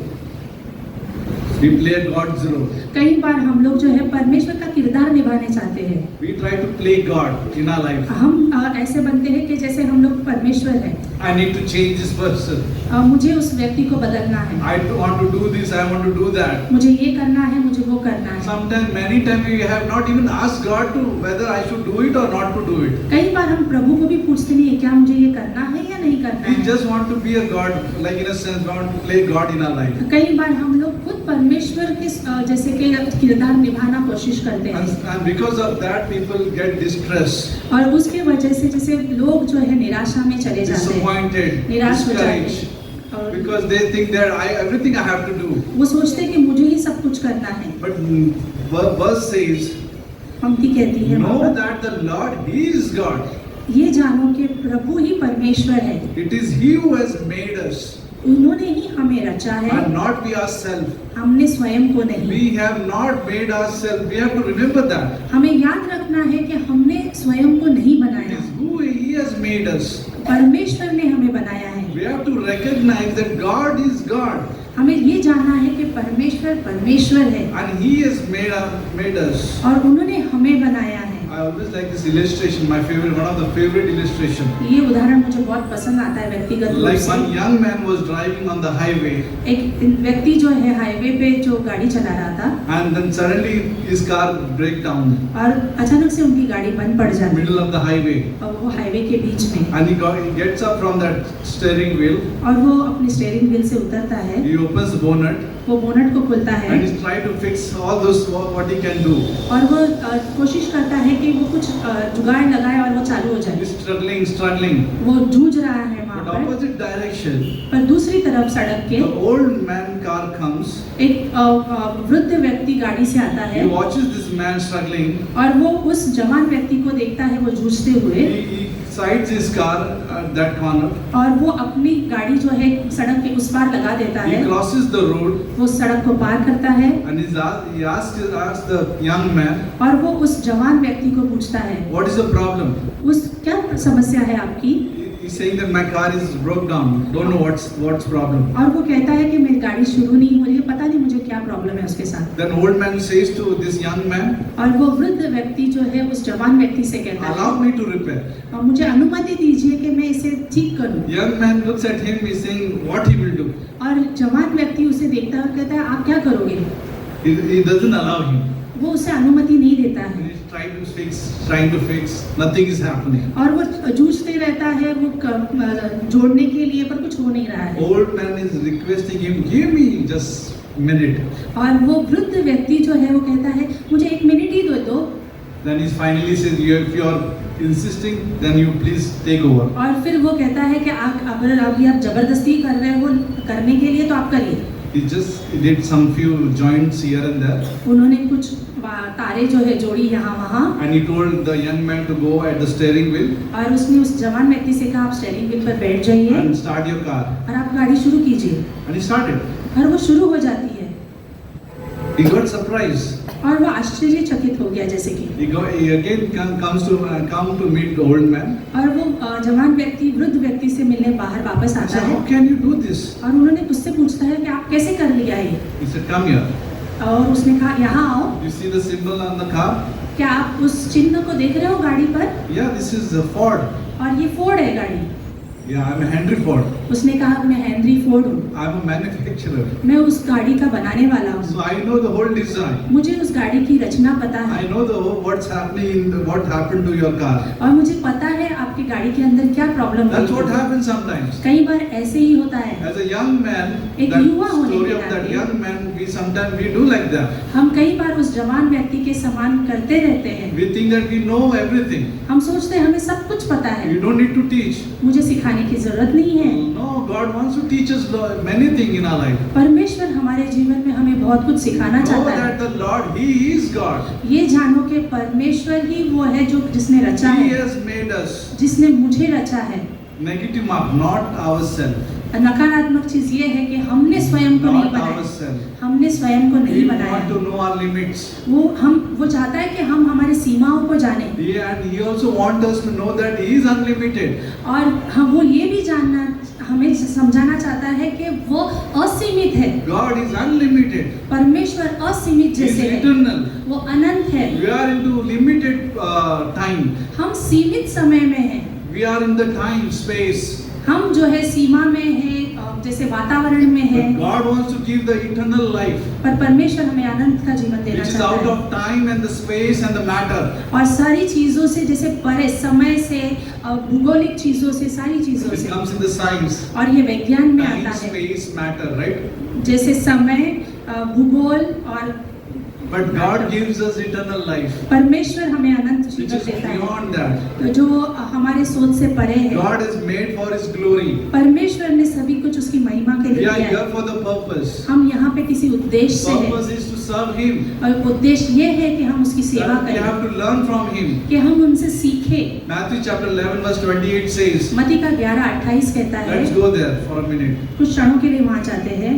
We play God's role. कई बार हम लोग जो है परमेश्वर का किरदार निभाने चाहते हैं। We try to play God in our life. हम ऐसे बनते हैं कि जैसे हम लोग परमेश्वर हैं। I need to change this person. मुझे उस व्यक्ति को बदलना है, I want to do this, I want to do that. मुझे ये करना है, मुझे वो करना है। Sometimes, many times we have not even asked God to whether I should do it or not to do it. कई बार हम प्रभु को भी पूछते नहीं है, क्या मुझे ये करना है या नहीं करना We है। just want to be a God, like in a sense, we want to play God in our life. कई बार हम लोग खुद परमेश्वर के जैसे कि किरदार निभाना कोशिश करते हैं, And because of that, people get distressed, और उसके वजह से जैसे लोग जो है निराशा में चले जाते हैं, disappointed, निराश हो जाते discouraged, हैं, और because they think that everything I have to do. वो सोचते हैं कि मुझे ही सब कुछ करना है। But verse says, पंक्ति कहती है, know that the Lord, He is God. ये जानो कि प्रभु ही परमेश्वर है, It is He who has made us, उन्होंने ही हमें रचा है, and not we ourselves. हमने स्वयं को नहीं। We have not made ourselves. We have to remember that. हमें याद रखना है कि हमने स्वयं को नहीं It बनाया, is who He has made us. परमेश्वर ने हमें बनाया है। We have to recognize that God is God, हमें ये जानना है कि परमेश्वर परमेश्वर है, and He has made us. और उन्होंने हमें बनाया है। I always like this illustration. My favorite, one of the favorite illustration. ये उदाहरण मुझे बहुत पसंद आता है व्यक्तिगत रूप Like से। one young man was driving on the highway, एक व्यक्ति जो है हाईवे पे जो गाड़ी चला रहा था, and then suddenly his car break down और अचानक से उनकी गाड़ी बंद पड़ जाती है, middle of the highway, और वो हाईवे के बीच में, and he gets up from that steering wheel. और वो अपने स्टीयरिंग व्हील से उतरता है, He opens the bonnet वो बोनट को खोलता है, and he's trying to fix all those what he can do. और वो कोशिश करता है कि वो कुछ जुगाड़ लगाए और वो चालू हो जाए। He's struggling. वो जूझ रहा है वहाँ But पर, opposite direction, पर दूसरी तरफ सड़क के the old man car comes. एक वृद्ध व्यक्ति गाड़ी से आता He है, watches this man struggling. और वो उस जवान व्यक्ति को देखता है वो जूझते हुए, He sides his car at that corner. और वो अपनी गाड़ी जो है सड़क के उस पार लगा देता He है, crosses the road वो सड़क को पार करता है, and he asks the young man, और वो उस जवान व्यक्ति को पूछता है, what is the problem? उस क्या समस्या है आपकी? He's saying that my car is broke down. Don't know what's problem. और वो कहता है कि मेरी गाड़ी शुरू नहीं हो रही है, पता नहीं मुझे क्या प्रॉब्लम है उसके साथ। Then old man says to this young man, और वो वृद्ध व्यक्ति जो है उस जवान व्यक्ति से कहता allow है, me to repair. और मुझे अनुमति दीजिए कि मैं इसे ठीक करूं। Young man looks at him, he's saying what he will do. और जवान व्यक्ति उसे देखता है और कहता है आप क्या करोगे? He doesn't allow him. वो उसे अनुमति नहीं देता है, He's trying to fix, nothing is happening. और वो जूझते रहता है वो जोड़ने के लिए, पर कुछ हो नहीं रहा है। Old man is requesting him, give me just minute. और वो वृद्ध व्यक्ति जो है वो कहता है मुझे 1 मिनट ही दो। Then he finally says, if you are insisting, then you please take over. और फिर वो कहता है कि अगर अभी आप जबरदस्ती कर रहे हो करने के लिए तो आप करिए। He just did some few joints here and there, उन्होंने कुछ तारे जो है जोड़ी यहाँ वहाँ, and he told the young man to go at the steering wheel और उसने उस जवान व्यक्ति से कहा आप स्टीयरिंग व्हील पर बैठ जाइए and start your car. और आप गाड़ी शुरू कीजिए। And he started. और वो शुरू हो जाती है, He got surprised. और वो आश्चर्यचकित हो गया, जैसे कि He again come to meet the old man. और वो जवान व्यक्ति वृद्ध व्यक्ति से मिलने बाहर वापस He आता said, है, how can you do this? और उन्होंने उससे पूछता है कि आप कैसे कर लिया ये? He said, come here. और उसने कहा यहाँ आओ, You see the symbol on the car? क्या आप उस चिन्ह को देख रहे हो गाड़ी पर? Yeah, this is a Ford. और ये फोर्ड है गाड़ी। Yeah, I'm a Henry Ford. उसने कहा मैं हेनरी फोर्ड हूँ, I'm a manufacturer. मैं उस गाड़ी का बनाने वाला So हूँ, I know the whole design. मुझे उस गाड़ी की रचना पता है, I know what happened to your car. और मुझे पता है आपकी गाड़ी के अंदर क्या प्रॉब्लम That's what है। happens sometimes. कई बार ऐसे ही होता है। As a young man, एक that युवा होने story के of that नाते young man, we do like that. हम कई बार उस जवान व्यक्ति के समान करते रहते हैं। We think that we know everything. हम सोचते हैं हमें सब कुछ पता है, You don't need to teach. मुझे सिखाने की जरूरत नहीं है। No, God wants to teach us many things in our life. परमेश्वर हमारे जीवन में हमें बहुत कुछ सिखाना Know चाहता है। that the Lord, He is God. ये जानो कि परमेश्वर ही वो है जो जिसने रचा He है, has made us. जिसने मुझे रचा है। Negative mark, not ourselves. नकारात्मक चीज ये है कि हमने स्वयं को नहीं Not बनाया, ourselves. हमने स्वयं को We नहीं want बनाया। to know our limits. वो चाहता है कि हम हमारी सीमाओं को जाने, And He also wants us to know that He is unlimited. और वो ये भी जानना हमें समझाना चाहता है कि वो असीमित है। God is unlimited. परमेश्वर असीमित He is जैसे है, eternal. वो अनंत है। We are into limited time. हम सीमित समय में हैं, We are in the time, space. हम जो है सीमा में है, जैसे वातावरण में है, But God wants to give the eternal life, पर परमेश्वर हमें अनंत का जीवन देना which is चाहता out है। of time and the space and the matter. और सारी चीजों से, जैसे परे समय से, भूगोलिक चीजों से, सारी चीजों It से, comes in the science. और ये विज्ञान में Time, आता है, space, matter, right? जैसे समय, भूगोल, और But God gives us eternal life, परमेश्वर हमें अनंत which जीवन is देता है, beyond that. तो जो हमारे सोच से परे है। God is made for His glory. परमेश्वर ने सभी कुछ उसकी महिमा के We लिए are किया here है। for the purpose. हम यहाँ पे किसी उद्देश्य से हैं, Purpose is to serve Him. और उद्देश्य ये है कि हम उसकी सेवा That we करें, have to learn from Him. कि हम उनसे सीखें। Matthew chapter 11 verse 28 says, मत्ती का 11:28 कहता है, let's go there for a minute. कुछ क्षणों के लिए वहां जाते हैं।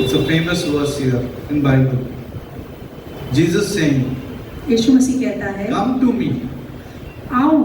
It's a famous verse here in Bible. Jesus saying, यीशु मसीह कहता है, come to me. आओ।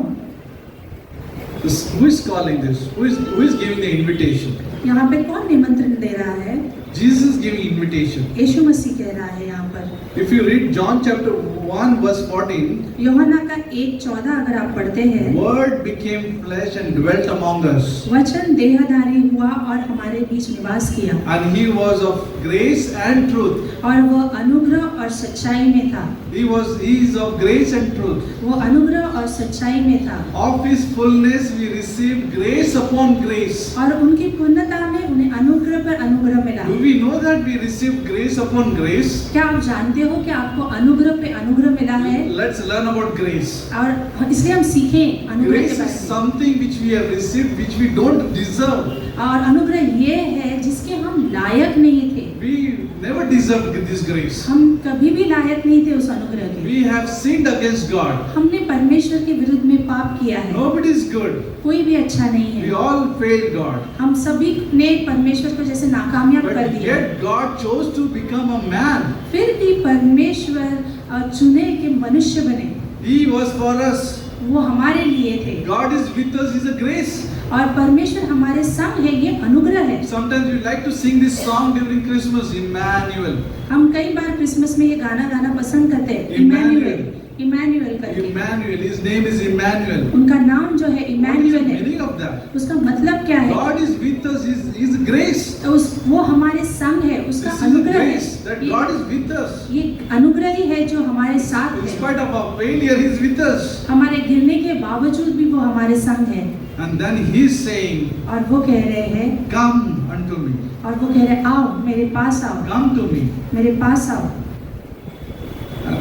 Who is calling this? Who is giving the invitation? यहाँ पे कौन निमंत्रण दे रहा है? Jesus is giving invitation. यीशु मसीह कह रहा है यहाँ पर। If you read John chapter 1 verse 14, यूहन्ना का 1:14 अगर आप पढ़ते हैं, Word became flesh and dwelt among us. वचन देहधारी हुआ और हमारे बीच निवास किया, And He was of grace and truth. और वो अनुग्रह और सच्चाई में था। He is of grace and truth. वो अनुग्रह और सच्चाई में था, Of His fullness we received grace upon grace. और उनकी पूर्णता में उन्हें अनुग्रह पर अनुग्रह मिला। Do we know that we received grace upon grace? क्या आप जानते हो कि आपको अनुग्रह पे अनुग्रह मिला है? Let's learn about grace. और इसलिए हम सीखें अनुग्रह Grace के is बारे में। something which we have received which we don't deserve. और अनुग्रह ये है जिसके हम लायक नहीं थे। We never deserved this grace. हम कभी भी लायक नहीं थे उस अनुग्रह के। We have sinned against God. हमने परमेश्वर के विरुद्ध में पाप किया है। Nobody is good. कोई भी अच्छा नहीं We है। all failed God. हम सभी ने परमेश्वर को जैसे नाकामयाब कर But दिया। yet God chose to become a man. फिर भी परमेश्वर चुने के मनुष्य बने, He was for us. वो हमारे लिए थे। God is with us is a grace. और परमेश्वर हमारे संग है, ये अनुग्रह है। Sometimes we like to sing this song during Christmas, Emmanuel. हम कई बार क्रिसमस में ये गाना गाना पसंद करते हैं, Emmanuel. इमैनुअल करके। Emmanuel, His name is Emmanuel. उनका नाम जो है What is इमैनुअल the है। meaning of that? उसका मतलब क्या है? God is with us, His grace. तो वो हमारे संग है, उसका This is a अनुग्रह है। grace that God is with us. ये अनुग्रह ही है जो हमारे साथ In है। spite of our failure, He is with us. हमारे गिरने के बावजूद भी वो हमारे संग है। And then He is saying, और वो कह रहे हैं, come unto me. और वो कह रहे हैं, आओ मेरे पास आओ, Come to me. मेरे पास आओ।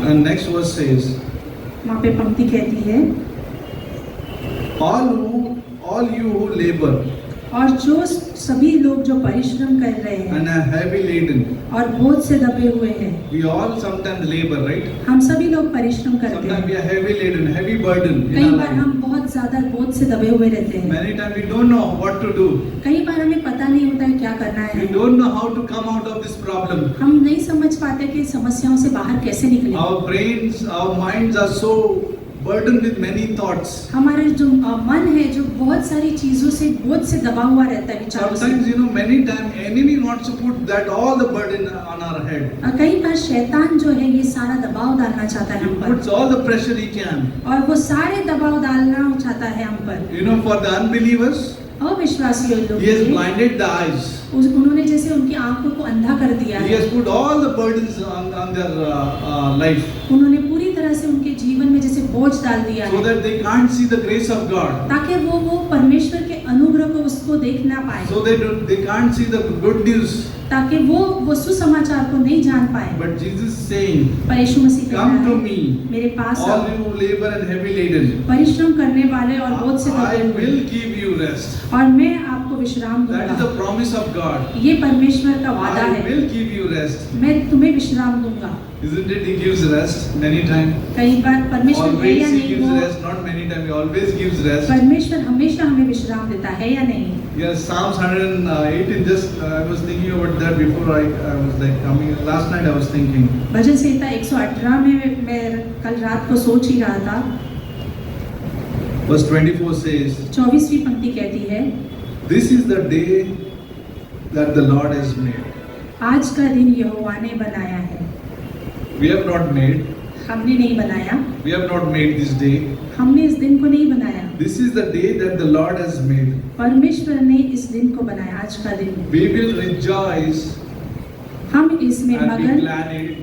And next verse says, वहाँ पे पंक्ति कहती है, all you who labor और जो सभी लोग जो परिश्रम कर रहे हैं and are heavy laden. और बोझ से दबे हुए हैं। We all sometimes labor, right? हम सभी लोग परिश्रम करते Sometimes we हैं। are heavy laden, heavy burden in कई our बार life. हम बहुत ज्यादा बोझ से दबे हुए रहते हैं। Many times we don't know what to do. कई बार हमें पता नहीं होता है क्या करना We है। don't know how to come out of this problem. हम नहीं समझ पाते कि समस्याओं से बाहर कैसे निकले। Our brains, our minds are so burdened with many thoughts. हमारे जो मन है जो बहुत सारी चीजों से बोझ से दबा हुआ रहता है विचारों से। Sometimes, many times enemy wants to put that all the burden on our head. कई बार शैतान जो है ये सारा दबाव डालना चाहता है He हम पर, puts all the pressure he can. और वो सारे दबाव डालना चाहता है हम पर। For the unbelievers, अविश्वासी लोगों He has के blinded the eyes. उन्होंने जैसे उनकी आंखों को अंधा कर दिया He है। has put all the burdens on their life उन्होंने पूरी तरह से उनके जीवन में जैसे बोझ डाल दिया so है, that they can't see the grace of God. ताकि वो परमेश्वर के अनुग्रह को उसको देख ना पाए, So they can't see the good news. ताकि वो सुसमाचार को नहीं जान पाए। But Jesus is saying, पर यीशु मसीह कह come रहा to है, me, मेरे पास all आओ, you who labor and heavy laden. परिश्रम करने वाले और बोझ से I थके हुए, will give you rest. और मैं आपको विश्राम That is दूंगा। the promise of God. ये परमेश्वर का वादा I है, will give you rest. मैं तुम्हें विश्राम दूंगा। Isn't it? He gives rest many times. कई बार परमेश्वर है Always या He नहीं, gives वो rest. Not many times. He always gives rest. परमेश्वर हमेशा हमें विश्राम देता है या नहीं? Yes, Psalms 118. Just I was thinking about that before I was like coming. Last night I was thinking. भजन संहिता 118 में मैं कल रात को सोच ही रहा था। Verse 24 says, 24वीं पंक्ति कहती है, "This is the day that the Lord has made. आज का दिन यहोवा ने बनाया है, We have not made. हमने नहीं बनाया, We have not made this day. हमने इस दिन को नहीं बनाया, This is the day that the Lord has made. परमेश्वर ने इस दिन को बनाया। आज का दिन We will rejoice हम इसमें and be मगन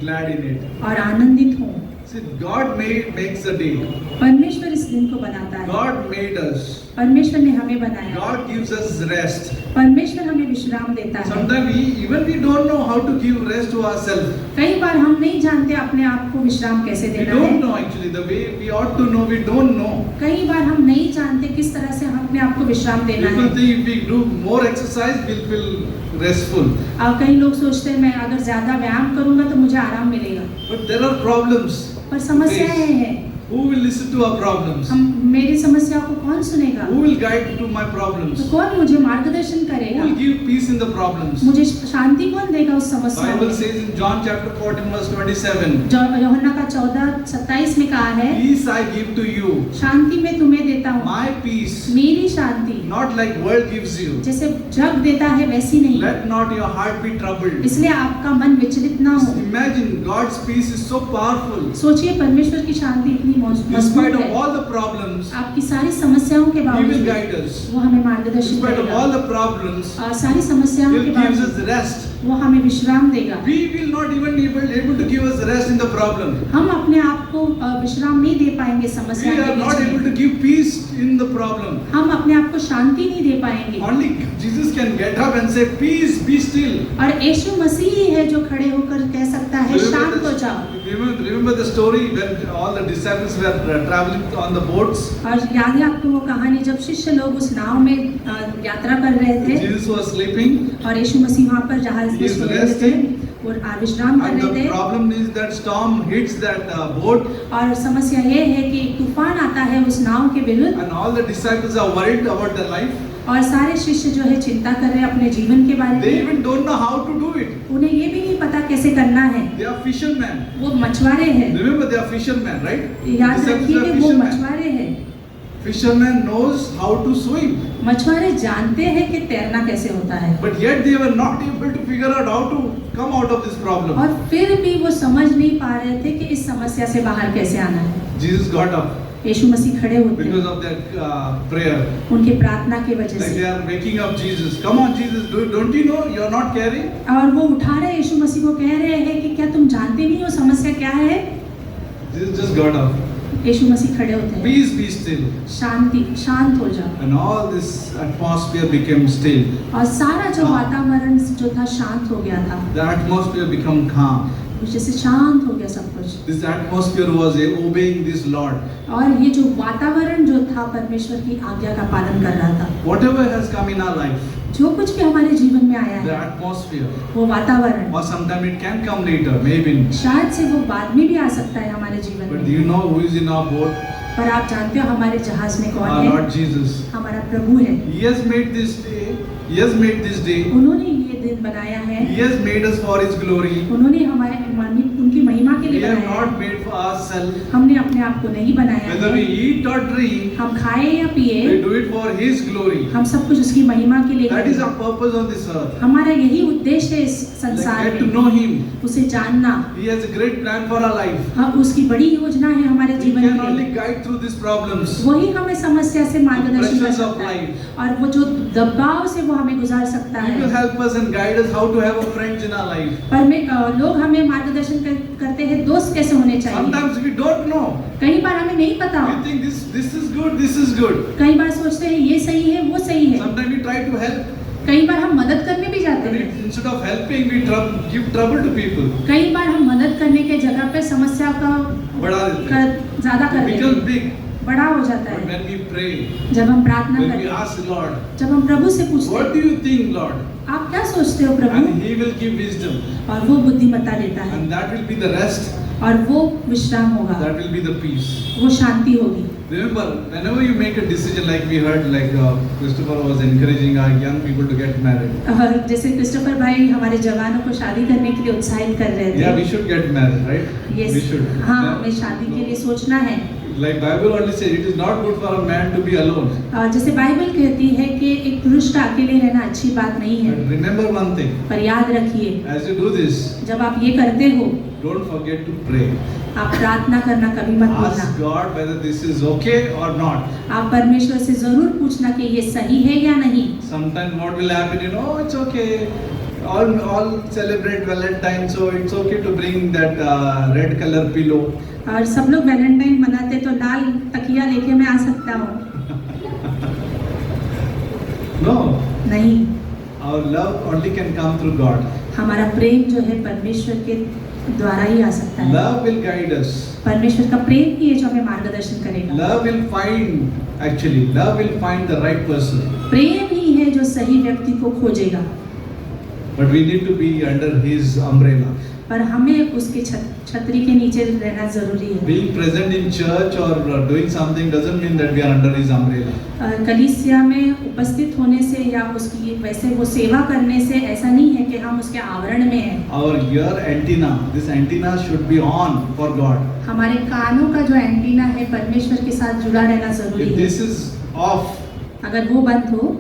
glad in it." और आनंदित हों। See, God makes the day. परमेश्वर इस दिन को बनाता है, God made us. परमेश्वर ने हमें बनाया, God gives us rest. परमेश्वर हमें विश्राम देता है। Sometimes we don't know how to give rest to ourselves. कई बार हम नहीं जानते अपने आप को विश्राम कैसे We देना don't है, know actually the way we ought to know. We don't know. कई बार हम नहीं जानते किस तरह से हम अपने आप को विश्राम देना है। People think if we do more exercise, we'll feel restful. और कई लोग सोचते हैं मैं अगर ज्यादा व्यायाम करूंगा तो मुझे आराम मिलेगा, But there are problems. पर समस्याएं हैं। Who will listen to our problems? मेरी समस्या को कौन सुनेगा? Who will guide to my तो problems? कौन मुझे मार्गदर्शन Who करेगा? will give peace in the problems? मुझे शांति कौन देगा उस समस्या Bible में? says in John chapter 14 verse 27, यूहन्ना का 14:27 में कहा है, "Peace I give to you, शांति मैं तुम्हें देता हूँ, my peace, मेरी शांति not like world gives you. जैसे जग देता है वैसी नहीं, Let not your heart be troubled." इसलिए आपका मन विचलित ना हो। Imagine God's peace is so powerful. सोचिए परमेश्वर की शांति इतनी In मजबूत spite of है, all the problems, आपकी सारी समस्याओं के He will बावजूद guide us. वो हमें In मार्गदर्शन spite of करेगा, all the problems, और सारी समस्याओं He के gives बावजूद us rest. वो हमें विश्राम देगा। We will not even be able to give us rest in the problem. हम अपने आप को विश्राम नहीं दे पाएंगे We समस्या are के not बीच able में, to give peace in the problem. हम अपने आप को शांति नहीं दे पाएंगे। Only Jesus can get up and say, "Peace, be still." और यीशु मसीह ही है जो खड़े होकर कह सकता है शांत हो जाओ। Remember the story when all the disciples were traveling on the boats. और याद है आपको वो कहानी जब शिष्य लोग उस नाव में यात्रा कर रहे थे Jesus was sleeping, और यीशु मसीह वहाँ पर जहाज He में is सो रहे थे resting. और विश्राम कर and रहे the थे। problem is that storm hits that boat, और समस्या ये है कि तूफान आता है उस नाव के विरुद्ध, and all the disciples are worried about their life. और सारे शिष्य जो है चिंता कर रहे हैं अपने जीवन के बारे They में। even don't know how to do it. उन्हें ये भी नहीं पता कैसे करना है, They are fishermen. वो मछुआरे हैं। Remember, they are fishermen, right? याद Disciples रखिए are कि वो fishermen. मछुआरे हैं। Fisherman knows how to swim, मछुआरे जानते हैं कि तैरना कैसे होता है, but yet they were not able to figure out how to come out of this problem. और फिर भी वो समझ नहीं पा रहे थे कि इस समस्या से बाहर कैसे आना है। Jesus got up यीशु मसीह खड़े होते because हैं of their prayer. उनके प्रार्थना की वजह Like they से, are waking up Jesus. Come on, Jesus, don't you know you are not caring? और वो उठा रहे यीशु मसीह को कह रहे हैं कि क्या तुम जानते नहीं हो समस्या क्या है? Jesus just got up. यीशु मसीह खड़े होते हैं, Peace, be still. शांत हो जाओ, And all this atmosphere became still. और सारा जो वातावरण जो था शांत हो गया था, The atmosphere became calm. जैसे शांत हो गया सब कुछ। This atmosphere was obeying this Lord. और ये जो वातावरण जो था परमेश्वर की आज्ञा का पालन कर रहा था। Whatever has come in our life, जो कुछ भी हमारे जीवन में आया the है, atmosphere, वो वातावरण or sometime it can come later, maybe. शायद से वो बाद में भी आ सकता है हमारे जीवन But में। do you know who is in our boat? पर आप जानते हो हमारे जहाज में कौन Our है? Lord Jesus. हमारा प्रभु है। He has made this day. He has made this day. उन्होंने ये दिन बनाया है, He has made us for His glory. उन्होंने हमारे उनकी महिमा के We लिए are बनाया not है। made for ourselves. हमने अपने आप को नहीं बनाया Whether we है। eat or drink, हम खाए या पिए, we do it for His glory. हम सब कुछ उसकी महिमा के लिए That is करें। our purpose on this earth. हमारा यही उद्देश्य है इस Like, संसार get to में, know Him. उसे जानना। He has a great plan for our life. हम उसकी बड़ी योजना है हमारे He जीवन can के only लिए। guide through these problems. वही हमें समस्या से मार्गदर्शन कर pressures of सकता है, life. और वो जो दबाव से वो हमें गुजार सकता He will है। help us and guide us how to have a friends in our life. पर लोग हमें मार्गदर्शन करते हैं दोस्त कैसे होने चाहिए। Sometimes we don't know. कई बार हमें नहीं पता, We think this is good, this is good. कई बार सोचते हैं ये सही है वो सही है, Sometimes we try to help. कई बार हम मदद करने भी जाते But हैं, instead of helping, we give trouble to people. कई बार हम मदद करने के जगह पे समस्या का बढ़ा देते हैं. ज्यादा कर It देते becomes हैं, big. बड़ा हो जाता But है। when we pray, जब हम प्रार्थना when करते we हैं, ask Lord, जब हम प्रभु से पूछते what हैं do you think, Lord? आप क्या सोचते हो प्रभु, And He will give wisdom. और वो बुद्धिमत्ता देता है, And that will be the rest. और वो विश्राम होगा, That will be the peace. वो शांति होगी। Remember, whenever you make a decision, like we heard, like Christopher was encouraging our young people to get married. और जैसे क्रिस्टोफर भाई हमारे जवानों को शादी करने के लिए उत्साहित कर रहे थे। Yeah, we should get married, right? Yes, We should. हाँ, Yeah. हमें शादी के लिए सोचना है। Like Bible only says, it is not good for a man to be alone. जैसे बाइबल कहती है कि एक पुरुष का अकेले रहना अच्छी बात नहीं है, But remember one thing, पर याद रखिए as you do this, जब आप ये करते हो, don't forget to pray. आप प्रार्थना करना कभी मत Ask भूलना। God whether this is okay or not. आप परमेश्वर से जरूर पूछना कि ये सही है या नहीं। Sometimes what will happen, it's okay. All celebrate Valentine, so it's okay to bring that red color pillow. और सब लोग वैलेंटाइन मनाते तो लाल तकिया लेके मैं आ सकता हूँ। No, नहीं, our love only can come through God. हमारा प्रेम जो है परमेश्वर के द्वारा ही आ सकता है। Love will guide us. परमेश्वर का प्रेम ही है जो हमें मार्गदर्शन करेगा। Love will find the right person. प्रेम ही है जो सही व्यक्ति को खोजेगा, But we need to be under His umbrella. पर हमें उसके छतरी के नीचे रहना जरूरी है। Being present in church or doing something doesn't mean that we are under His umbrella. कलीसिया में उपस्थित होने से या उसकी वैसे वो सेवा करने से ऐसा नहीं है कि हम उसके आवरण में हैं। Our ear antenna, this antenna should be on for God. हमारे कानों का जो एंटीना है परमेश्वर के साथ जुड़ा रहना जरूरी If है। this is off, अगर वो बंद हो,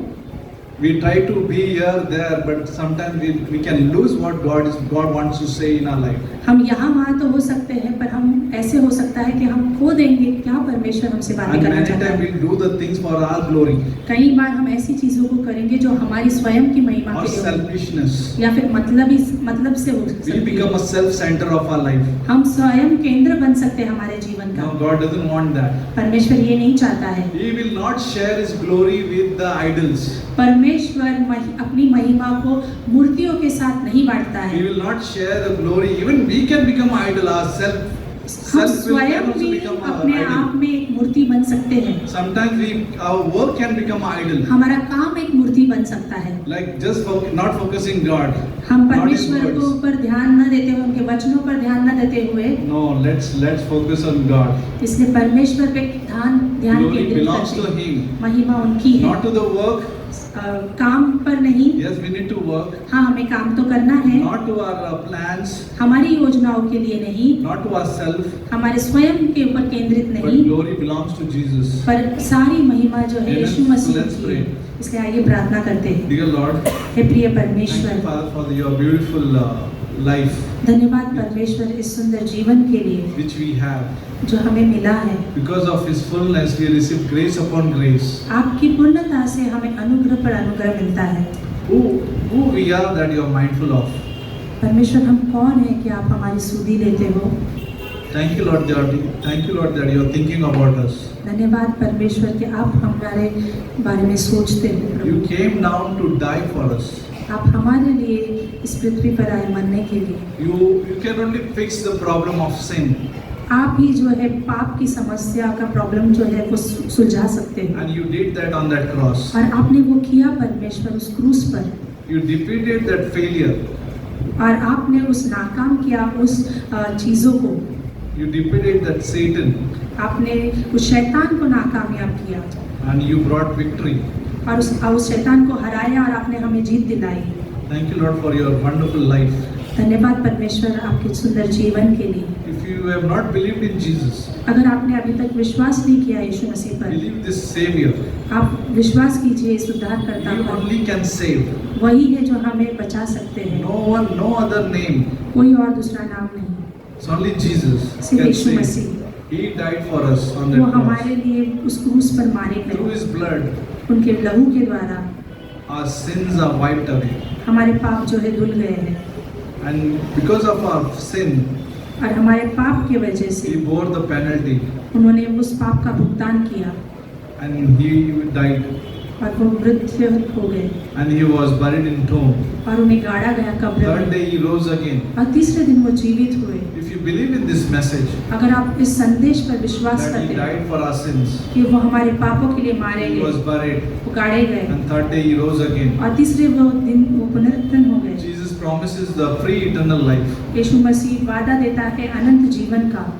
we try to be here, there, but sometimes we can lose what God wants to say in our life. हम यहाँ वहाँ तो हो सकते हैं, पर हम ऐसे हो सकता है कि हम खो देंगे क्या परमेश्वर हमसे बातें And करना many चाहता times है। we do the things for our glory कई बार हम ऐसी चीजों को करेंगे जो हमारी स्वयं की महिमा or के लिए हो, selfishness. या फिर मतलब से हो We सकती है। become a self-center of our life. हम स्वयं केंद्र बन सकते हैं हमारे जीवन No, का। God doesn't want that. परमेश्वर ये नहीं चाहता है। He will not share His glory with the idols. परमेश्वर अपनी महिमा को मूर्तियों के साथ नहीं बांटता He है। will not share the glory. Even we can become idol ourselves. हम Self will स्वयं can also भी become अपने an idol. आप में एक मूर्ति बन सकते हैं। Sometimes our work can become idol. हमारा काम एक मूर्ति बन सकता है। Like just not focusing God. हम not His परमेश्वर को words. ऊपर ध्यान न देते हुए, उनके वचनों पर ध्यान न देते हुए, No, let's focus on God. इसलिए परमेश्वर पे ध्यान Glory केंद्रित belongs to करते हैं। Him. महिमा उनकी है, Not to the work. काम पर नहीं। Yes, we need to work. हाँ, हमें काम तो करना है, Not to our plans. हमारी योजनाओं के लिए नहीं, Not to ourselves. हमारे स्वयं के ऊपर केंद्रित But नहीं, glory belongs to Jesus. पर सारी महिमा जो है Amen. Yeshu Masih So let's की pray. है। इसलिए आइए प्रार्थना करते हैं। Dear Lord, हे प्रिय thank you, परमेश्वर, Father, for your beautiful life धन्यवाद परमेश्वर इस सुंदर जीवन के लिए which we have. जो हमें मिला है। Because of His fullness, we receive grace upon grace. आपकी पूर्णता से हमें अनुग्रह पर अनुग्रह मिलता है। Who we are that you are mindful of. परमेश्वर, हम कौन है कि आप हमारी सुधि लेते हो। Thank you, Lord. Thank you, Lord, that you are thinking about us. धन्यवाद परमेश्वर कि आप हमारे बारे में सोचते हो You Prabhu. came down to die for us. आप हमारे लिए इस पृथ्वी पर आए मरने के लिए। You can only fix the problem of sin, आप ही जो है पाप की समस्या का प्रॉब्लम जो है वो सुलझा सकते हो, and you did that on that cross. और आपने वो किया परमेश्वर उस क्रूस पर, You defeated that failure. और आपने उस नाकाम किया उस चीज़ों को, You defeated that Satan, आपने उस शैतान को नाकामयाब किया, and you brought victory. और उस शैतान को हराया और आपने हमें जीत दिलाई। Thank you, Lord, for your wonderful life. धन्यवाद परमेश्वर आपके सुंदर जीवन के लिए। If you have not believed in Jesus, अगर आपने अभी तक विश्वास नहीं किया यीशु मसीह पर, believe this Savior. आप विश्वास कीजिए इस उद्धारकर्ता He पर। only can save. वही है जो हमें बचा सकते हैं, No one, no other name. कोई और दूसरा नाम नहीं। It's only Jesus सिर्फ can Yeshu save. Masih, He died for us on वो that हमारे cross. लिए उस क्रूस पर मारे Through गए। His blood, उनके लहू के द्वारा our sins are wiped away. हमारे पाप जो है धुल गए हैं, And because of our sin, और हमारे पाप की वजह से He bore the penalty उन्होंने उस पाप का भुगतान किया and He died और वो मृत्यु हो गए and He was buried in tomb. और उन्हें गाड़ा गया कब्र Third में, day He rose again. और तीसरे दिन वो जीवित हुए। If you believe in this message अगर आप इस संदेश पर विश्वास that He करते हैं died for our sins, कि वो हमारे पापों के लिए मारे He was गए, buried, वो गाड़े गए, and third day He rose again. और तीसरे वो दिन वो पुनरुत्थान हो गए। Jesus promises the free eternal life. यीशु मसीह वादा देता है अनंत जीवन का,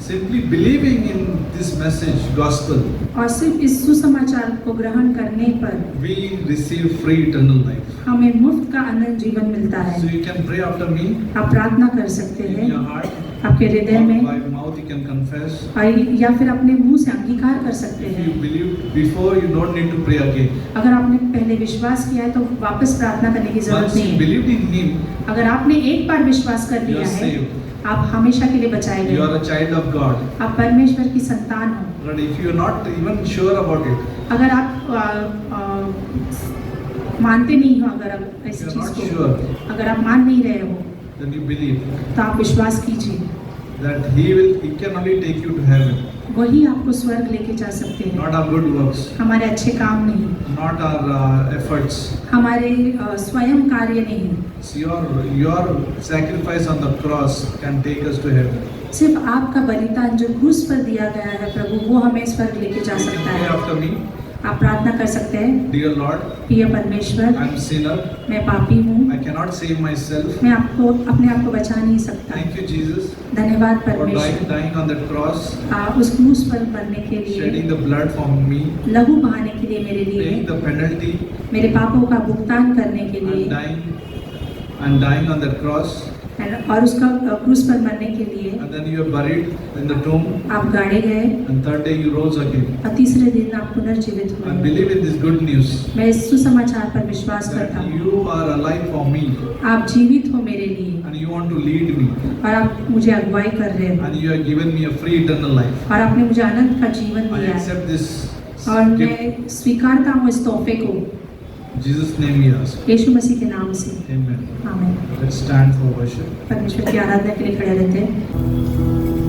Simply believing in this message, gospel, और सिर्फ इस सुसमाचार को ग्रहण करने पर we receive free eternal life. हमें मुफ्त का अनंत जीवन मिलता So है। you can pray after me आप प्रार्थना कर सकते in हैं your heart, आपके हृदय or में, by mouth you can confess. और या फिर अपने मुंह से अंगीकार कर सकते If हैं। you believed before, you don't need to pray again. अगर आपने पहले विश्वास किया है तो वापस प्रार्थना करने की जरूरत Once नहीं you है। believed in Him, अगर आपने एक बार विश्वास कर you लिया are है, saved. आप हमेशा के लिए बचाए You are गए, a child of God. आप परमेश्वर की संतान हो। But if you are not even sure about it, अगर आप मानते नहीं हो, अगर आप if इस you are चीज not को, sure, अगर आप मान नहीं रहे हो, then you believe तो आप विश्वास कीजिए, that He can only take you to heaven, वही आपको स्वर्ग लेके जा सकते हैं। not our good works, हमारे अच्छे काम नहीं, not our efforts. हमारे स्वयं कार्य नहीं, So your sacrifice on the cross can take us to heaven. सिर्फ आपका बलिदान जो क्रूस पर दिया गया है प्रभु, वो हमें स्वर्ग लेके जा You can सकता pray है। after me. आप प्रार्थना कर सकते हैं, Dear Lord, प्रिय परमेश्वर, I'm sinner. मैं पापी हूँ, I cannot save myself. मैं आपको अपने आप को बचा नहीं सकता। Thank you, Jesus, धन्यवाद for परमेश्वर, dying on that cross, उस क्रूस पर मरने के लिए, shedding the blood for me, लहू बहाने के लिए मेरे लिए, paying the penalty, मेरे पापों का भुगतान करने के and लिए, dying on that cross. और उसका क्रूस पर मरने के लिए And then you are buried in the tomb, आप गाड़े गए, and third day you rose again. और तीसरे दिन आप पुनर्जीवित I हुए। believe in this good news मैं इस सुसमाचार पर विश्वास करता that हूँ, you are alive for me, आप जीवित हो मेरे लिए, and you want to lead me, और आप मुझे अगुवाई कर रहे हो, and you have given me a free eternal life. और आपने मुझे अनंत का जीवन I दिया है, accept this और gift. मैं स्वीकारता हूँ इस तोहफे को, In Jesus' name we ask. यीशु मसीह के नाम से, Amen. आमीन। Let's stand for worship. परमेश्वर की आराधना के लिए खड़े रहते हैं।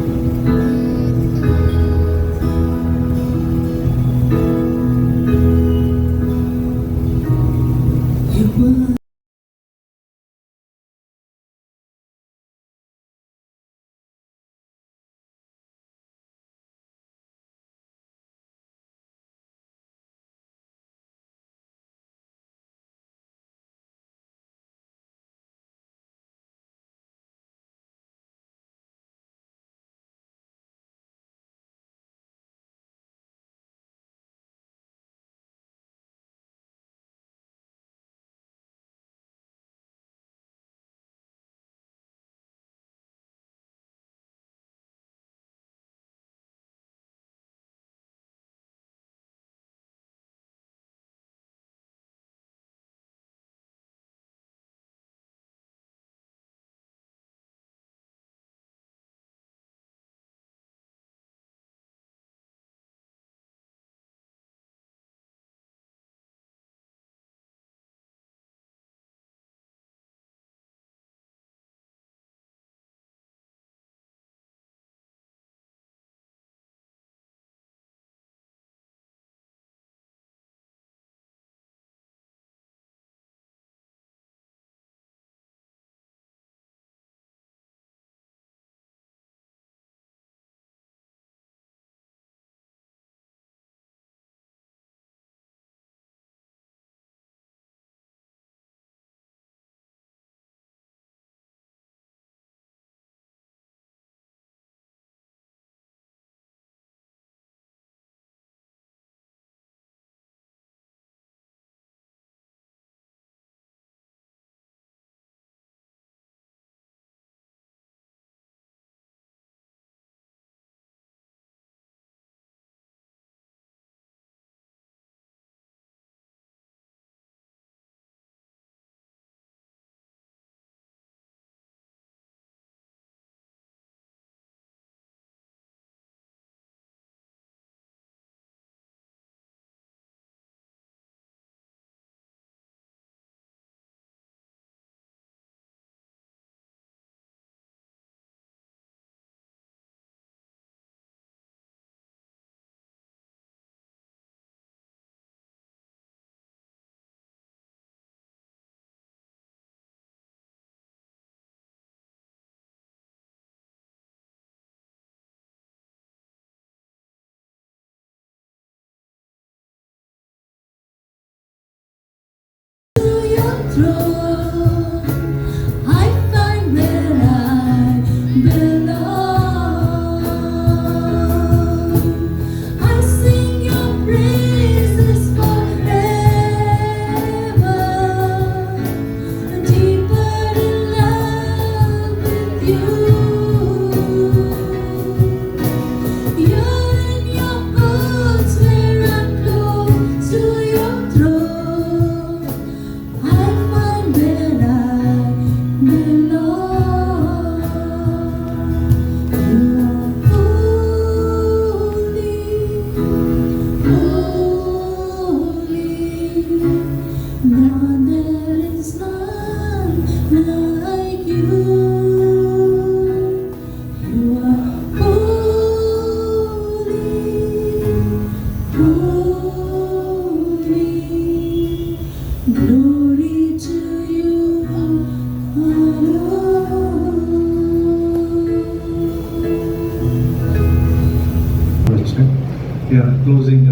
closing.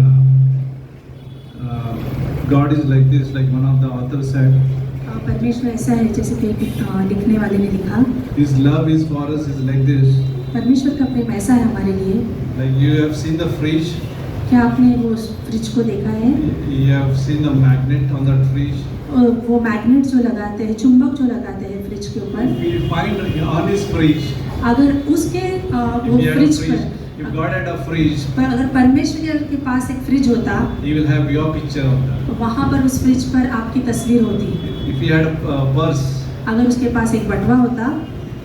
God is like this, like one of the authors said. परमेश्वर ऐसा है जैसे कि लिखने वाले ने लिखा, His love is for us is like this. परमेश्वर का प्रेम ऐसा है हमारे लिए। Like you have seen the fridge, क्या आपने वो फ्रिज को देखा है? you have seen the magnet on that fridge. और वो मैग्नेट जो लगाते हैं, चुंबक जो लगाते हैं फ्रिज के ऊपर, If you find on his fridge, अगर उसके वो if he had a fridge fridge, if God had a fridge, पर अगर परमेश्वर के पास एक फ्रिज होता, He will have your picture on that. तो वहाँ पर उस फ्रिज पर आपकी तस्वीर होती। If He had a purse, अगर उसके पास एक बटवा होता,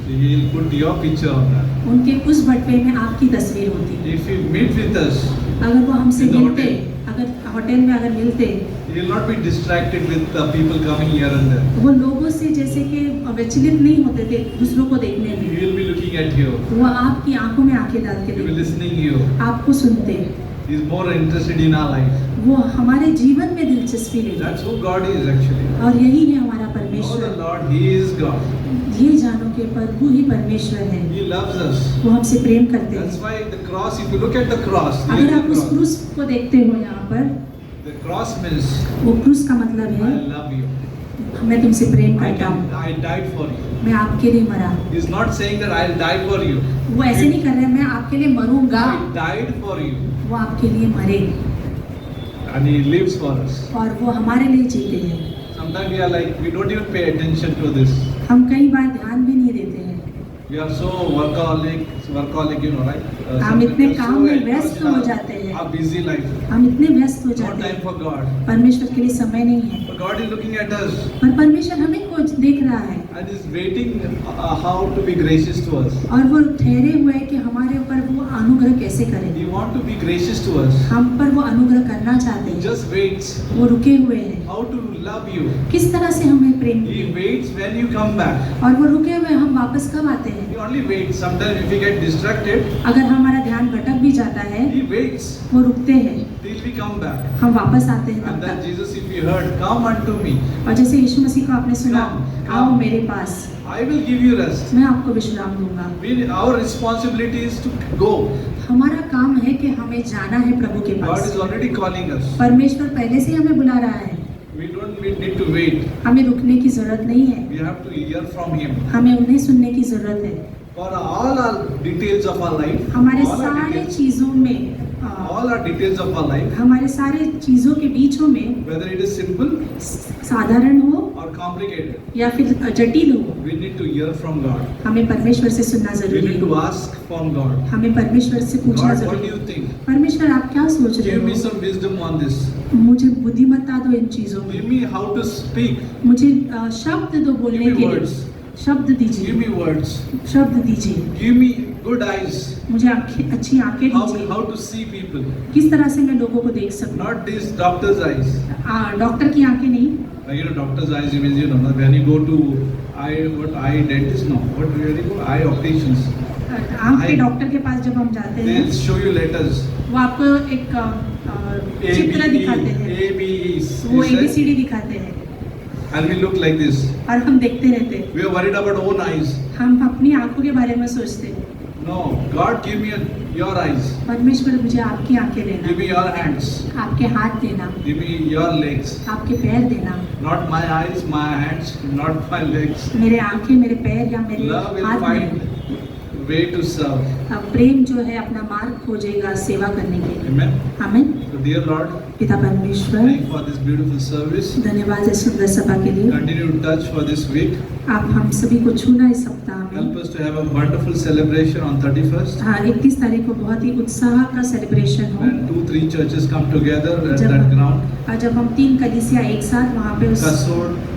He will put your picture on that. उनके उस बटवे में आपकी तस्वीर होती। If He meet with us, अगर वो हमसे In the मिलते, hotel. अगर होटल में अगर मिलते, He will not be distracted with the people coming here and there. वो लोगों से जैसे कि विचलित नहीं होते थे दूसरों को देखने He में। will be looking at you. वो आपकी आंखों में आंखें डाल के He will be देखते, listening you. आपको सुनते, He is more interested in our life. वो हमारे जीवन में दिलचस्पी लेते। That's who God is actually. और यही है हमारा Know the परमेश्वर। Lord, He is God. ये जानो कि प्रभु ही परमेश्वर है, He loves us. वो हमसे प्रेम करते That's हैं। why the cross, if you look at the cross, अगर आप उस the क्रूस को देखते हो यहाँ पर, cross means वो क्रूस का मतलब I है love you. मैं तुमसे प्रेम करता हूँ, I died for you. मैं आपके लिए मरा। He's not saying that I'll die for you. वो ऐसे नहीं कर रहे मैं आपके लिए मरूंगा, He died for you. वो आपके लिए मरे And He lives for us. और वो हमारे लिए जीते हैं। Sometimes we are like, we don't even pay attention to this. हम कई बार ध्यान भी नहीं देते हैं, We are so workaholic, you know, right? हम इतने we are काम में engrossed व्यस्त in हो our- जाते हैं, Our busy life. हम इतने व्यस्त हो No जाते time हैं, for God. परमेश्वर के लिए समय नहीं है। But God is looking at us पर परमेश्वर हमें को देख रहा है and is waiting how to be gracious to us. और वो ठहरे हुए हैं कि हमारे ऊपर वो अनुग्रह कैसे करें। He wants to be gracious to us. हम पर वो अनुग्रह करना चाहते He हैं, just waits वो रुके हुए हैं how to love you. किस तरह से हमें प्रेम He करें। waits when you come back. और वो रुके हुए हम वापस कब आते हैं? He only waits. Sometimes if we get distracted, अगर हमारा ध्यान भटक भी जाता है, He waits वो रुकते हैं, till we come back. हम वापस आते हैं And तब then तक। Jesus, if you heard, come unto me. और जैसे यीशु मसीह को आपने सुना, Come, आओ come. मेरे पास, I will give you rest. मैं आपको विश्राम दूंगा। Our responsibility is to go. हमारा काम है कि हमें जाना है प्रभु के God pass. is already calling us. परमेश्वर पहले से हमें बुला रहा है, We need to wait. हमें रुकने की जरूरत नहीं है, We have to hear from Him. हमें उन्हें सुनने की जरूरत है। For all our details of our life, हमारे all our सारे details, चीजों में all our details of our life, हमारे सारे चीजों के बीचों में whether it is simple साधारण हो or complicated, या फिर जटिल हो, we need to hear from God. हमें परमेश्वर से सुनना We जरूरी need to है। ask from God. हमें परमेश्वर से पूछना God, what जरूरी do है। you think? परमेश्वर आप क्या सोच रहे Give me हो? some wisdom on this. मुझे बुद्धिमत्ता दो इन चीजों में, Give me how to speak. मुझे शब्द दो Give बोलने me के लिए, words. शब्द Give दीजिए, me words. शब्द दीजिए, Give me good eyes. मुझे अच्छी आंखें How दीजिए, to see people. किस तरह से मैं लोगों को देख सकूं। Not these doctor's eyes. Doctor की आंखें नहीं, You know, doctor's eyes means, you know, when you go to eye dentist, no, what really go? Eye opticians. आंख के डॉक्टर के पास जब हम जाते हैं, They'll show you letters. वो आपको एक चित्र दिखाते हैं, A, B, E. वो ABCD दिखाते हैं And we look like this. और हम देखते रहते हैं। We are worried about our own eyes. हम अपनी आंखों के बारे में सोचते हैं। No, God give me your eyes. परमेश्वर मुझे आपकी आंखें Give देना, me your hands. आपके हाथ देना, Give me your legs. आपके पैर देना, Not my eyes, my hands, not my legs. मेरे आंखें, मेरे पैर या मेरे Love will हाथ find नहीं। way to serve. प्रेम जो है अपना मार्ग खोजेगा सेवा करने के लिए। Amen. आमीन। So, dear Lord, पिता परमेश्वर, thank you for this beautiful service. धन्यवाद इस सुंदर सभा के लिए। Continue to touch for this week. आप हम सभी को छूना इस सप्ताह Help में। us to have a wonderful celebration on 31st. हाँ, 31 तारीख को बहुत ही उत्साह का सेलिब्रेशन हो। When 2-3 churches come together at जब that ground. और जब हम 3 कलीसिया एक साथ वहाँ पे उस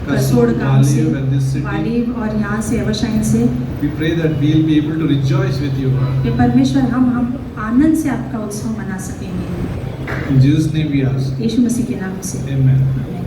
Kasod, गांव से, Valiv and this city. Waliv और यहाँ से एवरशाइन से, We pray that we will be able to rejoice with you. कि परमेश्वर हम आनंद से आपका उत्सव मना सकेंगे। In Jesus' name we ask. यीशु मसीह के नाम से Amen. आमीन।